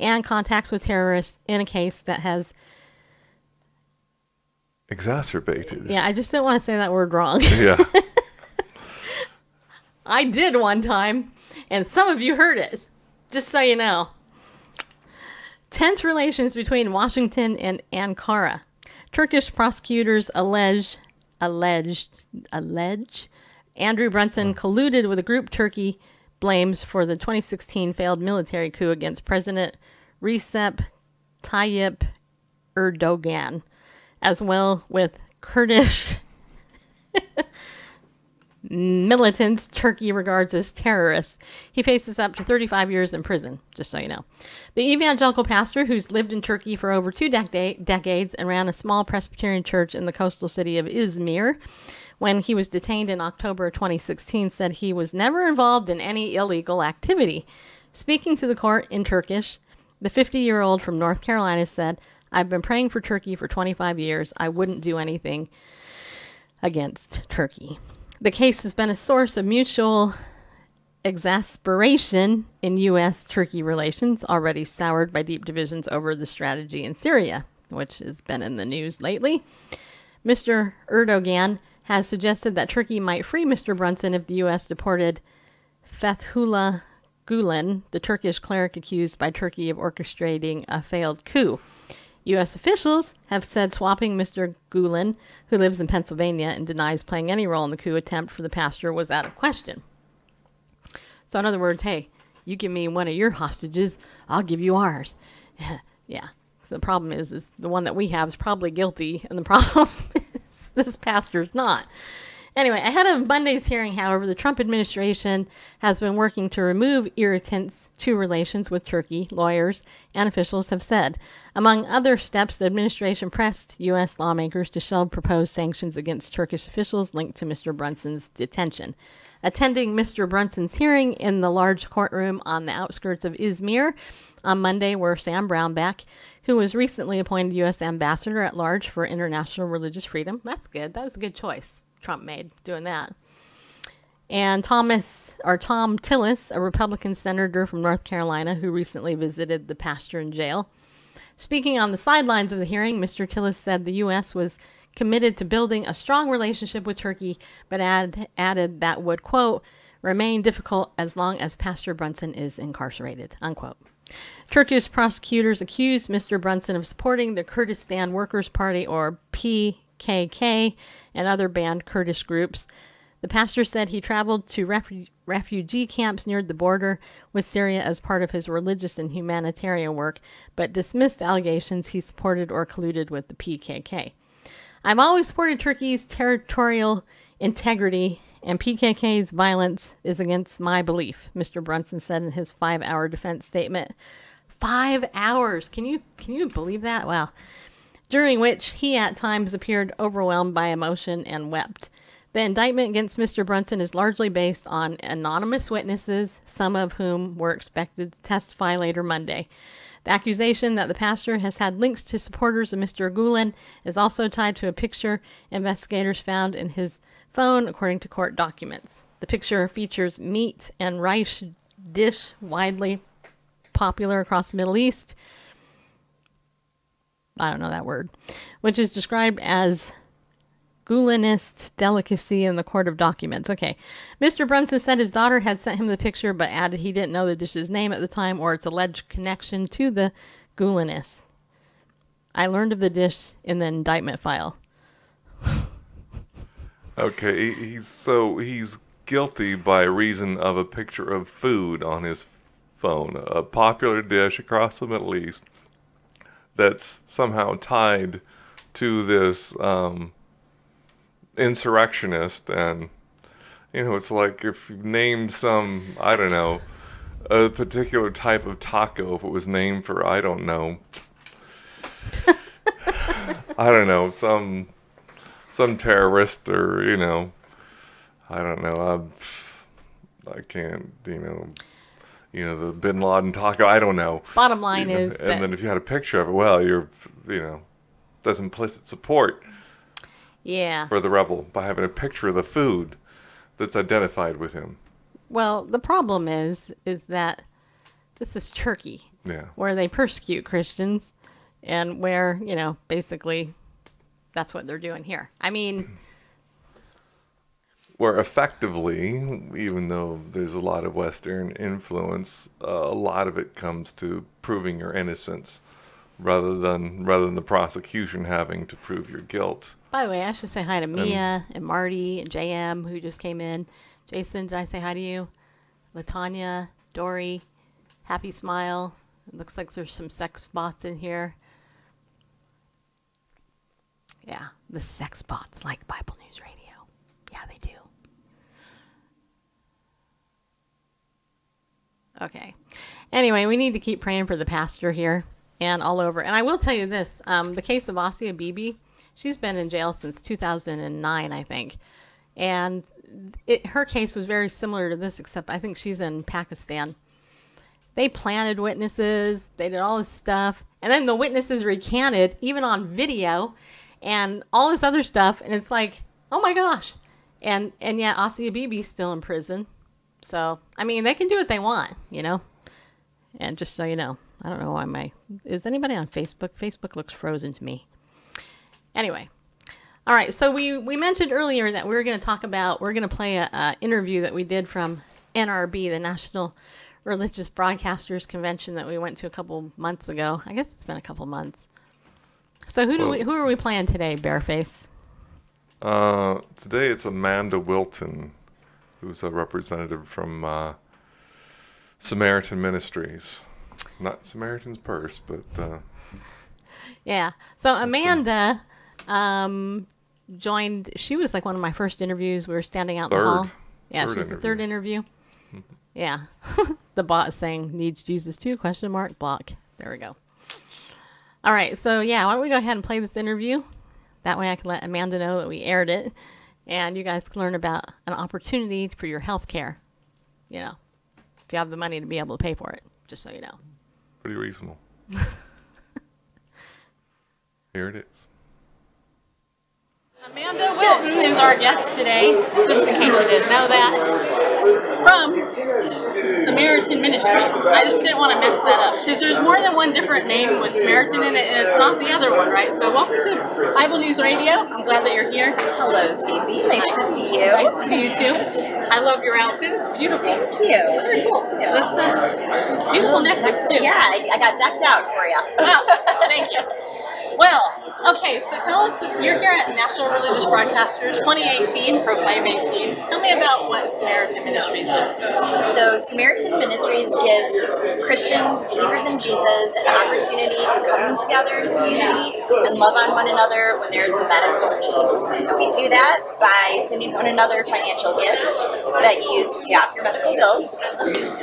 D: and contacts with terrorists in a case that has
E: exacerbated.
D: Yeah, I just didn't want to say that word wrong.
E: Yeah.
D: I did one time, and some of you heard it. Just so you know. Tense relations between Washington and Ankara. Turkish prosecutors allege Andrew Brunson colluded with a group Turkey blames for the 2016 failed military coup against President Recep Tayyip Erdogan, as well with Kurdish militants Turkey regards as terrorists. He faces up to 35 years in prison, just so you know. The evangelical pastor, who's lived in Turkey for over 2 decades and ran a small Presbyterian church in the coastal city of Izmir, when he was detained in October 2016, said he was never involved in any illegal activity. Speaking to the court in Turkish, the 50-year-old from North Carolina said, "I've been praying for Turkey for 25 years. I wouldn't do anything against Turkey." The case has been a source of mutual exasperation in U.S.-Turkey relations, already soured by deep divisions over the strategy in Syria, which has been in the news lately. Mr. Erdogan has suggested that Turkey might free Mr. Brunson if the U.S. deported Fethullah Gulen, the Turkish cleric accused by Turkey of orchestrating a failed coup. U.S. officials have said swapping Mr. Gulen, who lives in Pennsylvania and denies playing any role in the coup attempt for the pastor, was out of question. So in other words, hey, you give me one of your hostages, I'll give you ours. Yeah. So the problem is the one that we have is probably guilty, and the problem is this pastor's not. Anyway, ahead of Monday's hearing, however, the Trump administration has been working to remove irritants to relations with Turkey, lawyers and officials have said. Among other steps, the administration pressed U.S. lawmakers to shelve proposed sanctions against Turkish officials linked to Mr. Brunson's detention. Attending Mr. Brunson's hearing in the large courtroom on the outskirts of Izmir on Monday were Sam Brownback, who was recently appointed U.S. ambassador at large for international religious freedom. That's good. That was a good choice Trump made doing that. And Tom Tillis, a Republican senator from North Carolina who recently visited the pastor in jail. Speaking on the sidelines of the hearing, Mr. Tillis said the U.S. was committed to building a strong relationship with Turkey, but added that would, quote, remain difficult as long as Pastor Brunson is incarcerated, unquote. Turkish prosecutors accused Mr. Brunson of supporting the Kurdistan Workers' Party, or PKK, and other banned Kurdish groups. The pastor said he traveled to refugee camps near the border with Syria as part of his religious and humanitarian work, but dismissed allegations he supported or colluded with the PKK. I've always supported Turkey's territorial integrity, and PKK's violence is against my belief, Mr. Brunson said in his 5-hour defense statement. 5 hours! Can you believe that? Wow. During which he at times appeared overwhelmed by emotion and wept. The indictment against Mr. Brunson is largely based on anonymous witnesses, some of whom were expected to testify later Monday. The accusation that the pastor has had links to supporters of Mr. Gulen is also tied to a picture investigators found in his phone, according to court documents. The picture features meat and rice dish widely popular across the Middle East. I don't know that word, which is described as Gulenist delicacy in the court of documents. Okay. Mr. Brunson said his daughter had sent him the picture, but added he didn't know the dish's name at the time or its alleged connection to the Gulenists. I learned of the dish in the indictment file.
E: Okay, he's guilty by reason of a picture of food on his phone, a popular dish across the Middle East that's somehow tied to this insurrectionist. And it's like if you named some, I don't know, a particular type of taco, if it was named for, I don't know, some terrorist, or I don't know, I can't, the Bin Laden taco, I don't know.
D: Bottom line is
E: and then if you had a picture of it, well, you're, that's implicit support.
D: Yeah.
E: For the rebel by having a picture of the food that's identified with him.
D: Well, the problem is that this is Turkey.
E: Yeah.
D: Where they persecute Christians, and where, basically that's what they're doing here. I mean,
E: where effectively, even though there's a lot of Western influence, a lot of it comes to proving your innocence, rather than the prosecution having to prove your guilt.
D: By the way, I should say hi to Mia and Marty and JM, who just came in. Jason, did I say hi to you? Latanya, Dory, Happy Smile. It looks like there's some sex bots in here. Yeah, the sex bots like Bible News Radio. Yeah, they do. Okay. Anyway, we need to keep praying for the pastor here and all over. And I will tell you this, the case of Asia Bibi, she's been in jail since 2009, I think. And her case was very similar to this, except I think she's in Pakistan. They planted witnesses, they did all this stuff, and then the witnesses recanted, even on video, and all this other stuff, and it's like, oh my gosh. And yet Asia Bibi's still in prison. So, I mean, they can do what they want, you know? And just so you know, I don't know why is anybody on Facebook? Facebook looks frozen to me. Anyway. All right, so we mentioned earlier that we're going to play a interview that we did from NRB, the National Religious Broadcasters Convention that we went to a couple months ago. I guess it's been a couple months. So who are we playing today, Bareface?
E: Today it's Amanda Wilton, who's a representative from Samaritan Ministries. Not Samaritan's Purse, but...
D: yeah. So Amanda joined... She was like one of my first interviews. We were standing out in the hall. Yeah, she was the third interview. Mm-hmm. Yeah. The bot is saying, needs Jesus too, ? Block. There we go. All right. So, yeah, why don't we go ahead and play this interview? That way I can let Amanda know that we aired it. And you guys can learn about an opportunity for your health care. You know, if you have the money to be able to pay for it, just so you know.
E: Pretty reasonable. Here it is.
D: Amanda Wilton is our guest today, just in case you didn't know that, from Samaritan Ministries. I just didn't want to mess that up, because there's more than one different name with Samaritan in it, and it's not the other one, right? So welcome to Bible News Radio. I'm glad that you're here.
F: Hello, Stacey. Nice to see you.
D: Nice to see you, too. I love your outfit. It's beautiful.
F: Thank you.
D: It's very cool. Yeah, that's a beautiful necklace, too.
F: Yeah, I got decked out for you.
D: Wow, thank you. Well, okay, so tell us, you're here at National Religious Broadcasters 2018, Proclaim 18. Tell me about what Samaritan Ministries does.
F: So Samaritan Ministries gives Christians, believers in Jesus, an opportunity to come together in community and love on one another when there's a medical need. And we do that by sending one another financial gifts that you use to pay off your medical bills.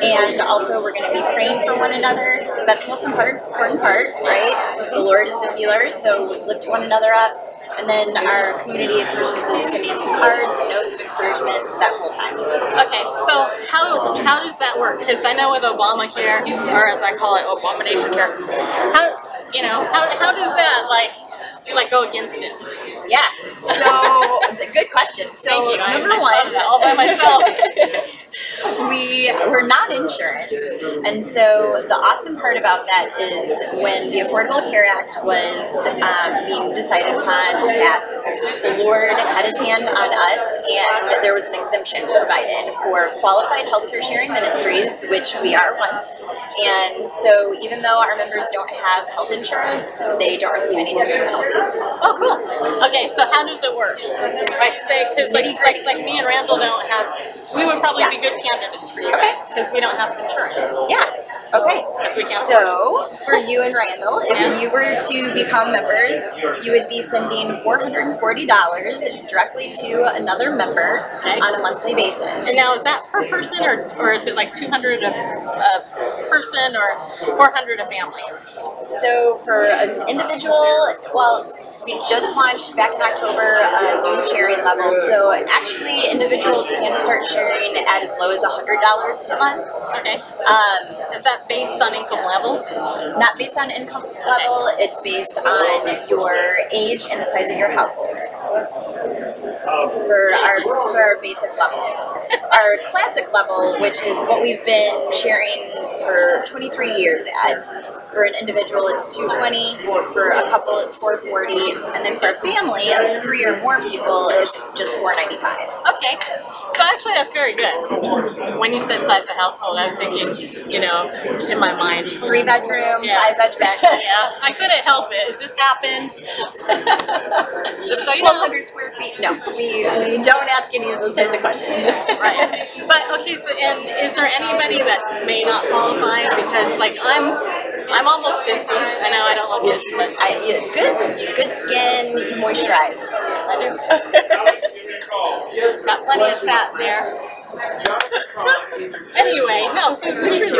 F: And also we're going to be praying for one another. That's the most important part, right? The Lord is the healer. So we lift one another up, and then our community of Christians is sending cards and notes of encouragement that whole time.
D: Okay, so how does that work? Because I know with Obamacare, or as I call it, Abomination Care, how does that like go against it?
F: Yeah. So good question. So
D: thank you.
F: Number one,
D: all by myself.
F: We're not insurance, and so the awesome part about that is when the Affordable Care Act was being decided upon, passed, the Lord had His hand on us, and there was an exemption provided for qualified healthcare sharing ministries, which we are one. And so even though our members don't have health insurance, they don't receive any type of penalty.
D: Oh, cool. Okay, so how does it work? Right, say, because like me and Randall don't have, we would probably be good candidates for you guys, because we don't have insurance.
F: Yeah. Okay.
D: We can't
F: so for you and Randall, if you were to become members, you would be sending $440 directly to another member on a monthly basis.
D: And now is that per person, or is it like $200 a person or $400 a family?
F: So for an individual, well, we just launched back in October a new sharing level. So actually individuals can start sharing at as low as $100 a month.
D: Okay. Is that based on income level?
F: Not based on income level. It's based on your age and the size of your household. For our basic level. Our classic level, which is what we've been sharing for 23 years at, For an individual, it's $220. For a couple, it's $440. And then for a family of 3 or more people, it's just $495.
D: Okay. So actually, that's very good. When you said size of household, I was thinking, in my mind,
F: 3-bedroom,
D: Yeah.
F: 5-bedroom.
D: yeah, I couldn't help it. It just happened. Just so you know.
F: 1,200 square feet. No, we don't ask any of those types of questions.
D: Right. But okay, so and is there anybody that may not qualify? Because like I'm almost 50. I know I don't look it, but
F: Good skin, you moisturize.
D: got plenty of fat there. Anyway, no, so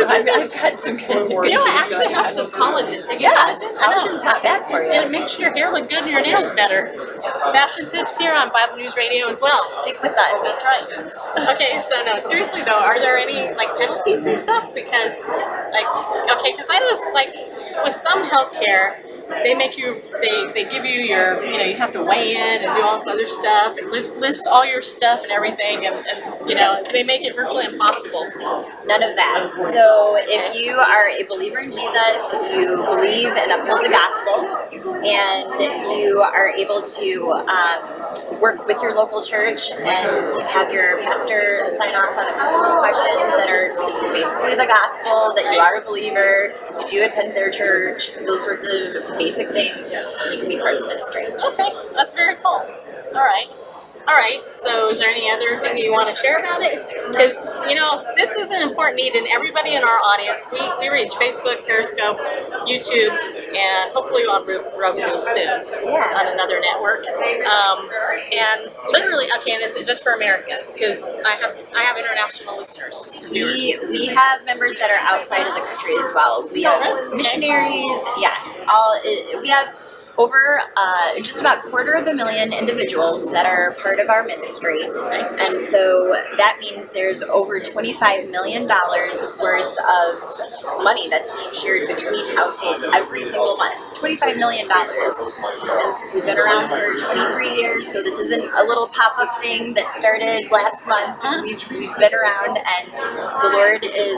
F: I've had some good
D: it actually helps with collagen. Take collagen?
F: Collagen's not bad for you.
D: And it makes your hair look good and your nails better. Fashion tips here on Bible News Radio as well.
F: Stick with us.
D: That's right. Okay, so no, seriously though, are there any like penalties and stuff? Because because I know with some healthcare, they make you, they give you your, you have to weigh in and do all this other stuff and list all your stuff and everything, and they make it virtually impossible.
F: None of that. So if you are a believer in Jesus, you believe and uphold the gospel, and you are able to work with your local church and have your pastor sign off on a couple of questions that are basically the gospel, that you are a believer, you do attend their church, those sorts of basic things, you can be part of the ministry.
D: Okay, that's very cool. All right, so is there any other thing that you want to share about it? Because, this is an important need, and everybody in our audience, we reach Facebook, Periscope, YouTube, and hopefully on Roku soon on another network. And literally, and is it just for Americans? Because I have international listeners.
F: We have members that are outside of the country as well. We have missionaries, we have over just about 250,000 individuals that are part of our ministry, and so that means there's over $25 million worth of money that's being shared between households every single month. $25 million. And we've been around for 23 years, so this isn't a little pop-up thing that started last month. We've been around, and the Lord is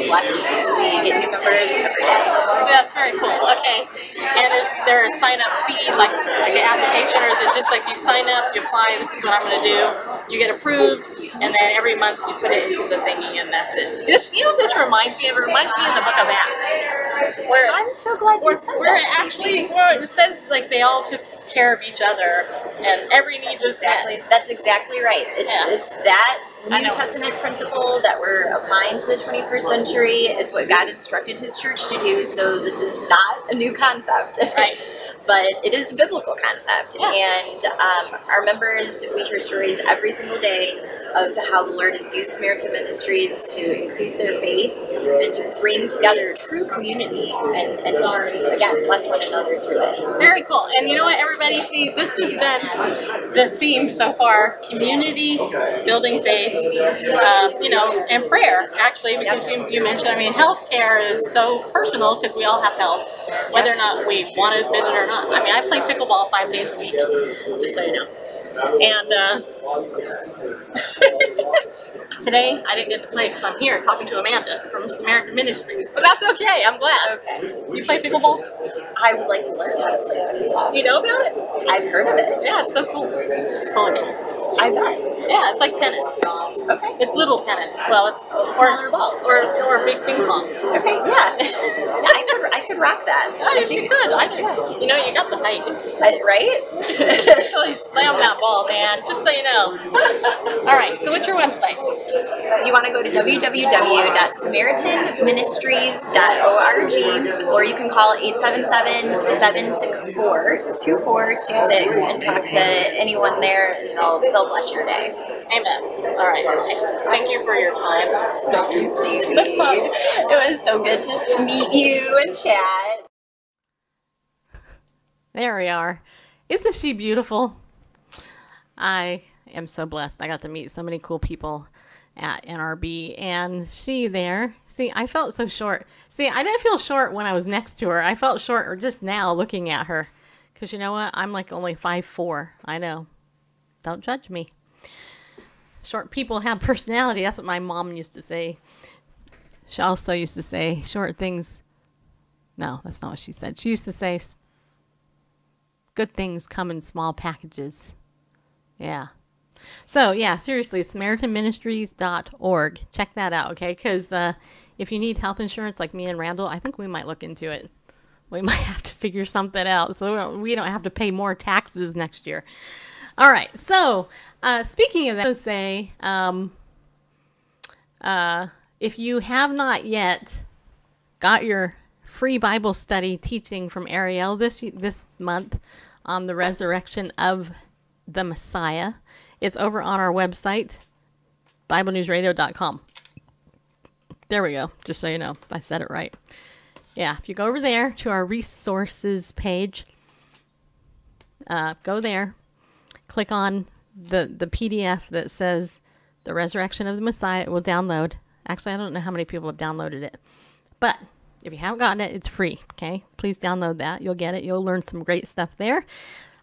F: blessing us. We get new members every day.
D: That's very cool. Okay, and there's sign up fee, like an application, or is it just like you sign up, you apply, this is what I'm going to do, you get approved, and then every month you put it into the thingy, and that's it. This reminds me of? It reminds me of the Book of Acts, where
F: I'm so glad you said that.
D: Where it says like they all took care of each other, and every need was met.
F: That's exactly right. It's that New Testament principle that we're applying to the 21st century. It's what God instructed His church to do, so this is not a new concept.
D: Right.
F: But it is a biblical concept, and our members, we hear stories every single day of how the Lord has used Samaritan Ministries to increase their faith and to bring together true community and to, again, bless one another through it.
D: Very cool. And you know what, everybody? See, this has been the theme so far: community, building faith, and prayer, actually, because you mentioned, healthcare is so personal because we all have health, whether or not we want to admit it or not. I play pickleball 5 days a week, just so you know. And today I didn't get to play because I'm here talking to Amanda from Samaritan Ministries, but that's okay. I'm glad.
F: Okay.
D: You play pickleball?
F: I would like to learn how to play it.
D: You know about it?
F: I've heard of it.
D: Yeah, it's so cool. It's totally cool.
F: I bet.
D: Yeah, it's like tennis.
F: Okay.
D: It's little tennis. Well, it's
F: smaller balls.
D: Or big ping pong.
F: Okay, yeah. I could rock that.
D: Oh, yes, you could. I do. You know, you got the height.
F: Right?
D: So you slam that ball, man. Just so you know. All right. So what's your website?
F: You want to go to www.samaritanministries.org, or you can call 877-764-2426 and talk to anyone there, and they'll bless your day.
D: Amen. All right. Thank you for your time.
F: Thank you, Stacey.
D: Let's talk.
F: It was so good to meet you and chat.
D: There we are. Isn't she beautiful? I am so blessed. I got to meet so many cool people at NRB, and she there. See, I felt so short. See, I didn't feel short when I was next to her. I felt short just now looking at her, because you know what? I'm like only 5'4". I know. Don't judge me. Short people have personality. That's what my mom used to say. She also used to say, short things No, that's not what she said. She used to say, good things come in small packages. Yeah. So, yeah, seriously, SamaritanMinistries.org. Check that out, okay? Because if you need health insurance like me and Randall, I think we might look into it. We might have to figure something out so we don't have to pay more taxes next year. All right. So, speaking of that, I would say if you have not yet got your free Bible study teaching from Ariel this month on the resurrection of the Messiah, it's over on our website, BibleNewsRadio.com. There we go. Just so you know, I said it right. Yeah, if you go over there to our resources page, go there, click on the PDF that says the resurrection of the Messiah. It will download. Actually, I don't know how many people have downloaded it, but if you haven't gotten it, it's free. Okay, please download that. You'll get it. You'll learn some great stuff there.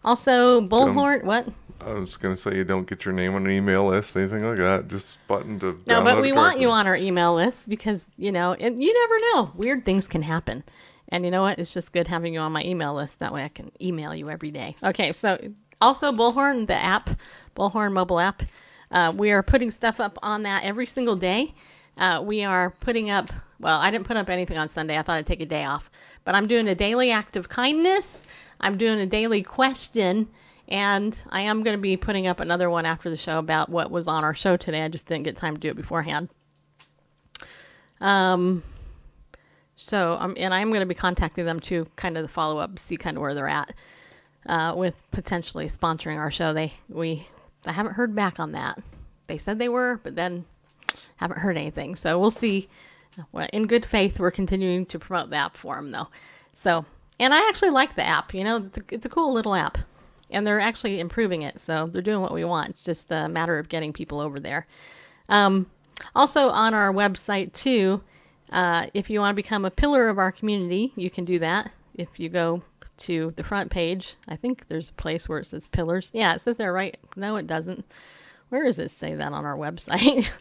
D: Also, Bullhorn. What?
E: I was going to say you don't get your name on an email list, anything like that. Just button to
D: No,
E: download
D: but we
E: it
D: want
E: correctly.
D: you on our email list because, you know, you never know. Weird things can happen. And you know what? It's just good having you on my email list. That way I can email you every day. Okay, so also Bullhorn, the app, Bullhorn mobile app. We are putting stuff up on that every single day. We are putting up, well, I didn't put up anything on Sunday. I thought I'd take a day off. But I'm doing a daily act of kindness. I'm doing a daily question. And I am going to be putting up another one after the show about what was on our show today. I just didn't get time to do it beforehand. And I'm going to be contacting them to kind of the follow up, see kind of where they're at with potentially sponsoring our show. I haven't heard back on that. They said they were, but then haven't heard anything. So we'll see. Well, in good faith, we're continuing to promote the app for them, though. So, and I actually like the app. You know, it's a cool little app. And they're actually improving it, so they're doing what we want. It's just a matter of getting people over there. Also on our website, too, if you want to become a pillar of our community, you can do that. If you go to the front page, I think there's a place where it says pillars. Yeah, it says there, right? No, it doesn't. Where does it say that on our website?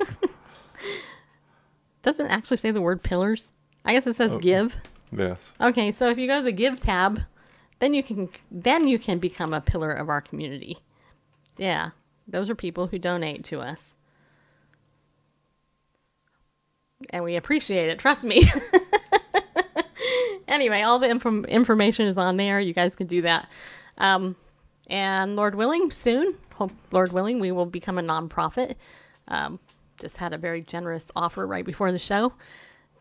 D: Doesn't it actually say the word pillars? I guess it says give.
E: Yes.
D: Okay, so if you go to the give tab, then you can become a pillar of our community. Yeah, those are people who donate to us. And we appreciate it, trust me. Anyway, all the information is on there. You guys can do that. And Lord willing, soon, Lord willing, we will become a nonprofit. Just had a very generous offer right before the show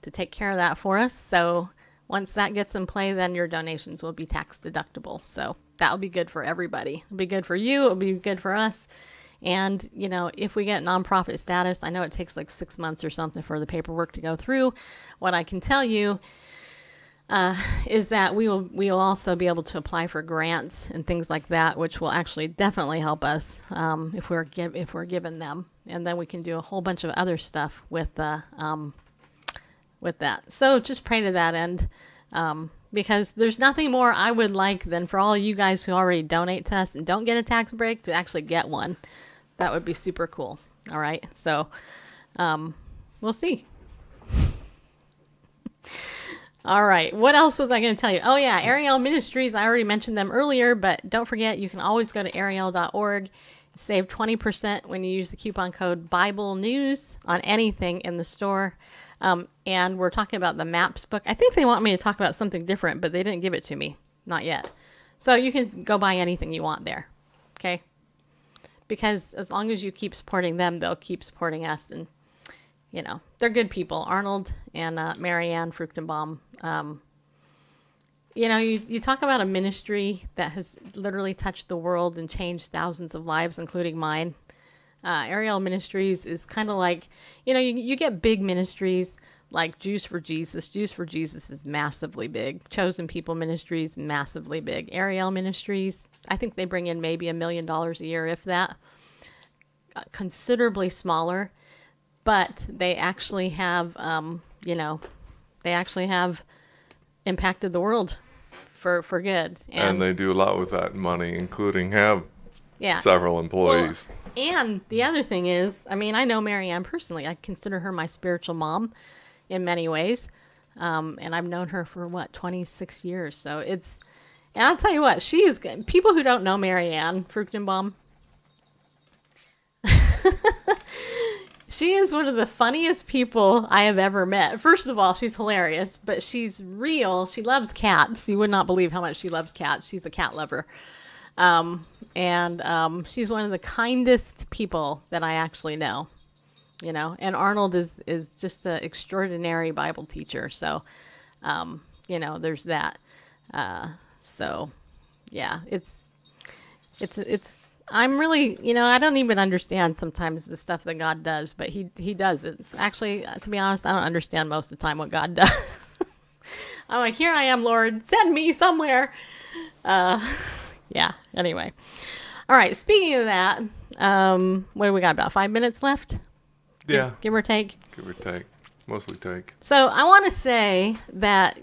D: to take care of that for us. So once that gets in play, then your donations will be tax deductible. So that'll be good for everybody. It'll be good for you. It'll be good for us. And, you know, if we get nonprofit status, I know it takes like 6 months or something for the paperwork to go through. What I can tell you is that we will also be able to apply for grants and things like that, which will actually definitely help us if we're given them. And then we can do a whole bunch of other stuff with that. So just pray to that end, because there's nothing more I would like than for all you guys who already donate to us and don't get a tax break to actually get one. That would be super cool. All right. So we'll see. All right. What else was I going to tell you? Oh, yeah. Ariel Ministries. I already mentioned them earlier, but don't forget, you can always go to ariel.org. Save 20% when you use the coupon code Bible News on anything in the store. And we're talking about the Maps book. I think they want me to talk about something different, but they didn't give it to me. Not yet. So you can go buy anything you want there. Okay? Because as long as you keep supporting them, they'll keep supporting us. And, you know, they're good people. Arnold and Marianne Fruchtenbaum. You know, you talk about a ministry that has literally touched the world and changed thousands of lives, including mine. Ariel Ministries is kind of like, you know, you get big ministries like Jews for Jesus. Jews for Jesus is massively big. Chosen People Ministries, massively big. Ariel Ministries, I think they bring in maybe $1 million a year, if that. Considerably smaller, but they actually have, you know, they actually have impacted the world for good.
E: And they do a lot with that money, including have several employees.
D: Well, and the other thing is, I mean, I know Marianne personally. I consider her my spiritual mom in many ways. And I've known her for 26 years. So and I'll tell you what, she is good. People who don't know Marianne Fruchtenbaum, she is one of the funniest people I have ever met. First of all, she's hilarious, but she's real. She loves cats. You would not believe how much she loves cats. She's a cat lover. And she's one of the kindest people that I actually know, and Arnold is just an extraordinary Bible teacher. So, there's that. So yeah, it's, I'm really, I don't even understand sometimes the stuff that God does, but he does it. Actually, to be honest, I don't understand most of the time what God does. I'm like, here I am, Lord, send me somewhere. Yeah, anyway. All right, speaking of that, what do we got, about 5 minutes left?
E: Yeah.
D: Give or take?
E: Give or take. Mostly take.
D: So I want to say that,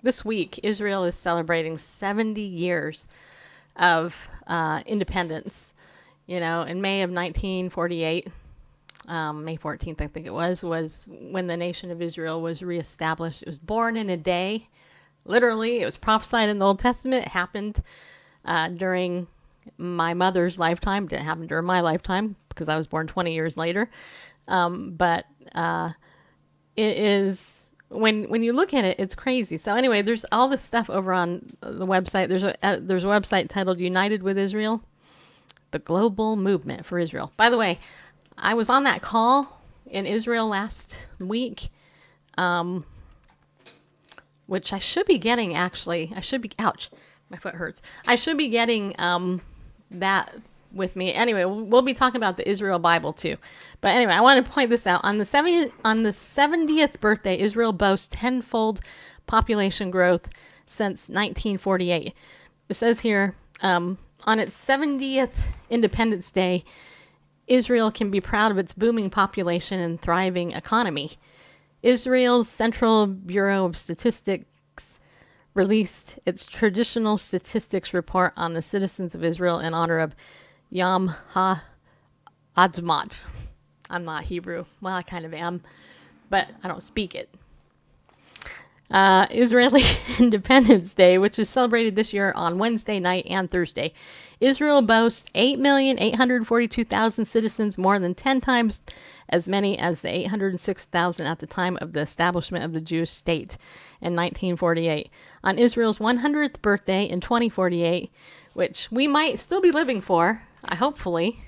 D: this week, Israel is celebrating 70 years of independence. In May of 1948, May 14th, I think it was when the nation of Israel was reestablished. It was born in a day. Literally, it was prophesied in the Old Testament. It happened during my mother's lifetime. It didn't happen during my lifetime because I was born 20 years later. But it is, when you look at it, it's crazy. So anyway, there's all this stuff over on the website. There's a website titled United with Israel, the global movement for Israel. By the way, I was on that call in Israel last week, which I should be getting, actually. Ouch, my foot hurts. I should be getting that with me. Anyway, we'll be talking about the Israel Bible too. But anyway, I want to point this out. On the 70th birthday, Israel boasts tenfold population growth since 1948. It says here, on its 70th Independence Day, Israel can be proud of its booming population and thriving economy. Israel's Central Bureau of Statistics released its traditional statistics report on the citizens of Israel in honor of Yom HaAtzmaut. I'm not Hebrew. Well, I kind of am, but I don't speak it. Israeli Independence Day, which is celebrated this year on Wednesday night and Thursday. Israel boasts 8,842,000 citizens, more than 10 times as many as the 806,000 at the time of the establishment of the Jewish state in 1948. On Israel's 100th birthday in 2048, which we might still be living for, hopefully,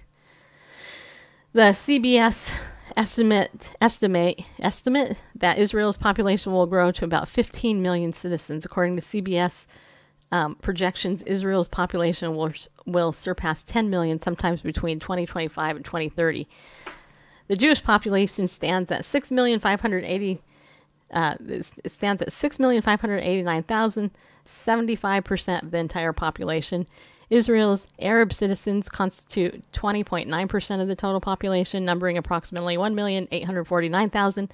D: the CBS estimate that Israel's population will grow to about 15 million citizens. According to CBS projections, Israel's population will surpass 10 million sometimes between 2025 and 2030. The Jewish population stands at 6,589,000, 75% of the entire population. Israel's Arab citizens constitute 20.9% of the total population, numbering approximately 1,849,000.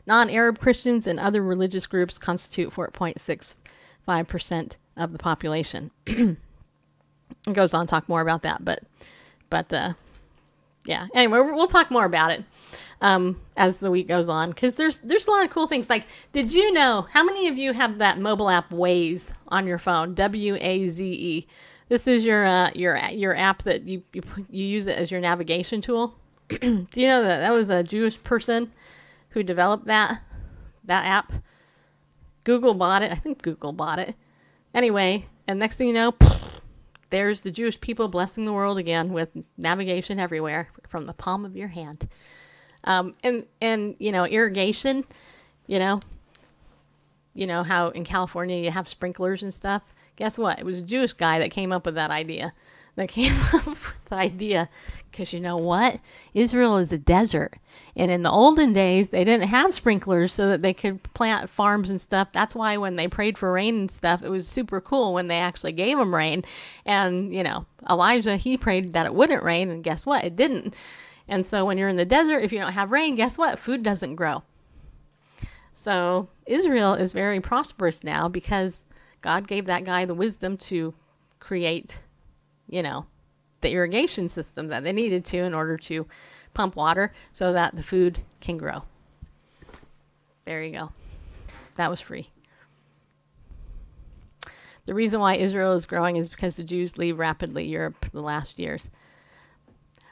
D: Non-Arab Christians and other religious groups constitute 4.65% of the population. It goes on to talk more about that, but yeah. Anyway, we'll talk more about it as the week goes on, because there's a lot of cool things. Like, did you know, how many of you have that mobile app Waze on your phone? WAZE. This is your app that you use it as your navigation tool. Do you know that was a Jewish person who developed that app? Google bought it. I think Google bought it. Anyway, and next thing you know, there's the Jewish people blessing the world again with navigation everywhere from the palm of your hand. And irrigation, you know how in California you have sprinklers and stuff. Guess what? It was a Jewish guy that came up with that idea. Because you know what? Israel is a desert. And in the olden days, they didn't have sprinklers so that they could plant farms and stuff. That's why when they prayed for rain and stuff, it was super cool when they actually gave them rain. And, Elijah, he prayed that it wouldn't rain. And guess what? It didn't. And so when you're in the desert, if you don't have rain, guess what? Food doesn't grow. So Israel is very prosperous now because God gave that guy the wisdom to create, the irrigation system that they needed to in order to pump water so that the food can grow. There you go. That was free. The reason why Israel is growing is because the Jews leave rapidly Europe the last years.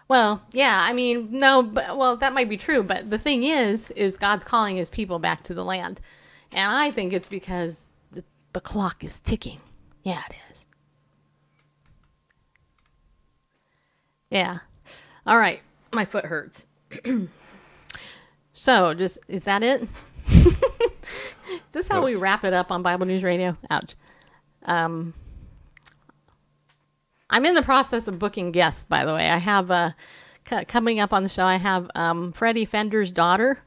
D: Well, yeah, I mean, no, but, well, that might be true, but the thing is God's calling his people back to the land. And I think it's because the clock is ticking. Yeah, it is. Yeah. All right. My foot hurts. So, is that it? Is this how we wrap it up on Bible News Radio? Ouch. I'm in the process of booking guests, by the way. I have coming up on the show, I have Freddie Fender's daughter.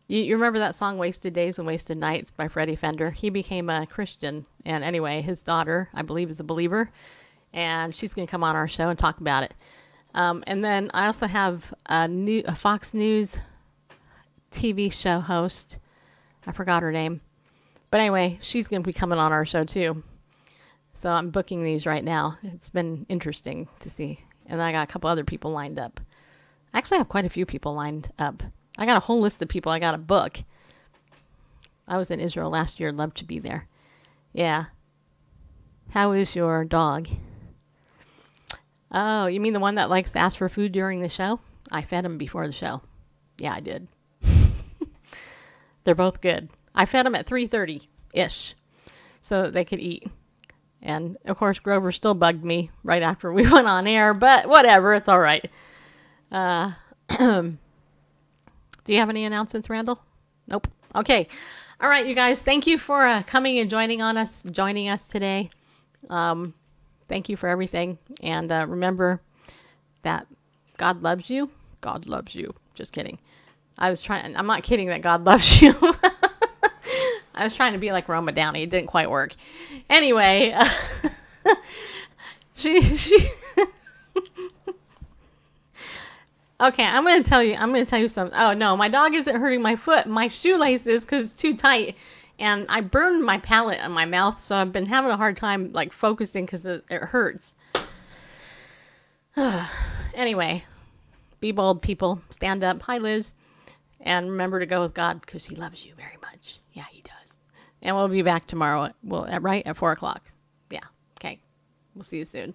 D: You remember that song, Wasted Days and Wasted Nights by Freddie Fender? He became a Christian. And anyway, his daughter, I believe, is a believer. And she's going to come on our show and talk about it. And then I also have a Fox News TV show host. I forgot her name. But anyway, she's going to be coming on our show too. So I'm booking these right now. It's been interesting to see. And I got a couple other people lined up. I actually have quite a few people lined up. I got a whole list of people I got to book. I was in Israel last year. Love to be there. Yeah. How is your dog? Oh, you mean the one that likes to ask for food during the show? I fed him before the show. Yeah, I did. They're both good. I fed them at 3:30-ish so that they could eat. And, of course, Grover still bugged me right after we went on air, but whatever, it's all right. Do you have any announcements, Randall? Nope. Okay. All right, you guys, thank you for coming and joining us today. Thank you for everything. And remember that God loves you. God loves you. Just kidding. I'm not kidding that God loves you. I was trying to be like Roma Downey. It didn't quite work. Anyway, she Okay, I'm going to tell you something. Oh no, my dog isn't hurting my foot. My shoelace is because it's too tight. And I burned my palate on my mouth, so I've been having a hard time like focusing because it hurts. Anyway, be bold, people. Stand up. Hi, Liz. And remember to go with God because he loves you very much. Yeah, he does. And we'll be back tomorrow, right at 4 o'clock. Yeah, okay. We'll see you soon.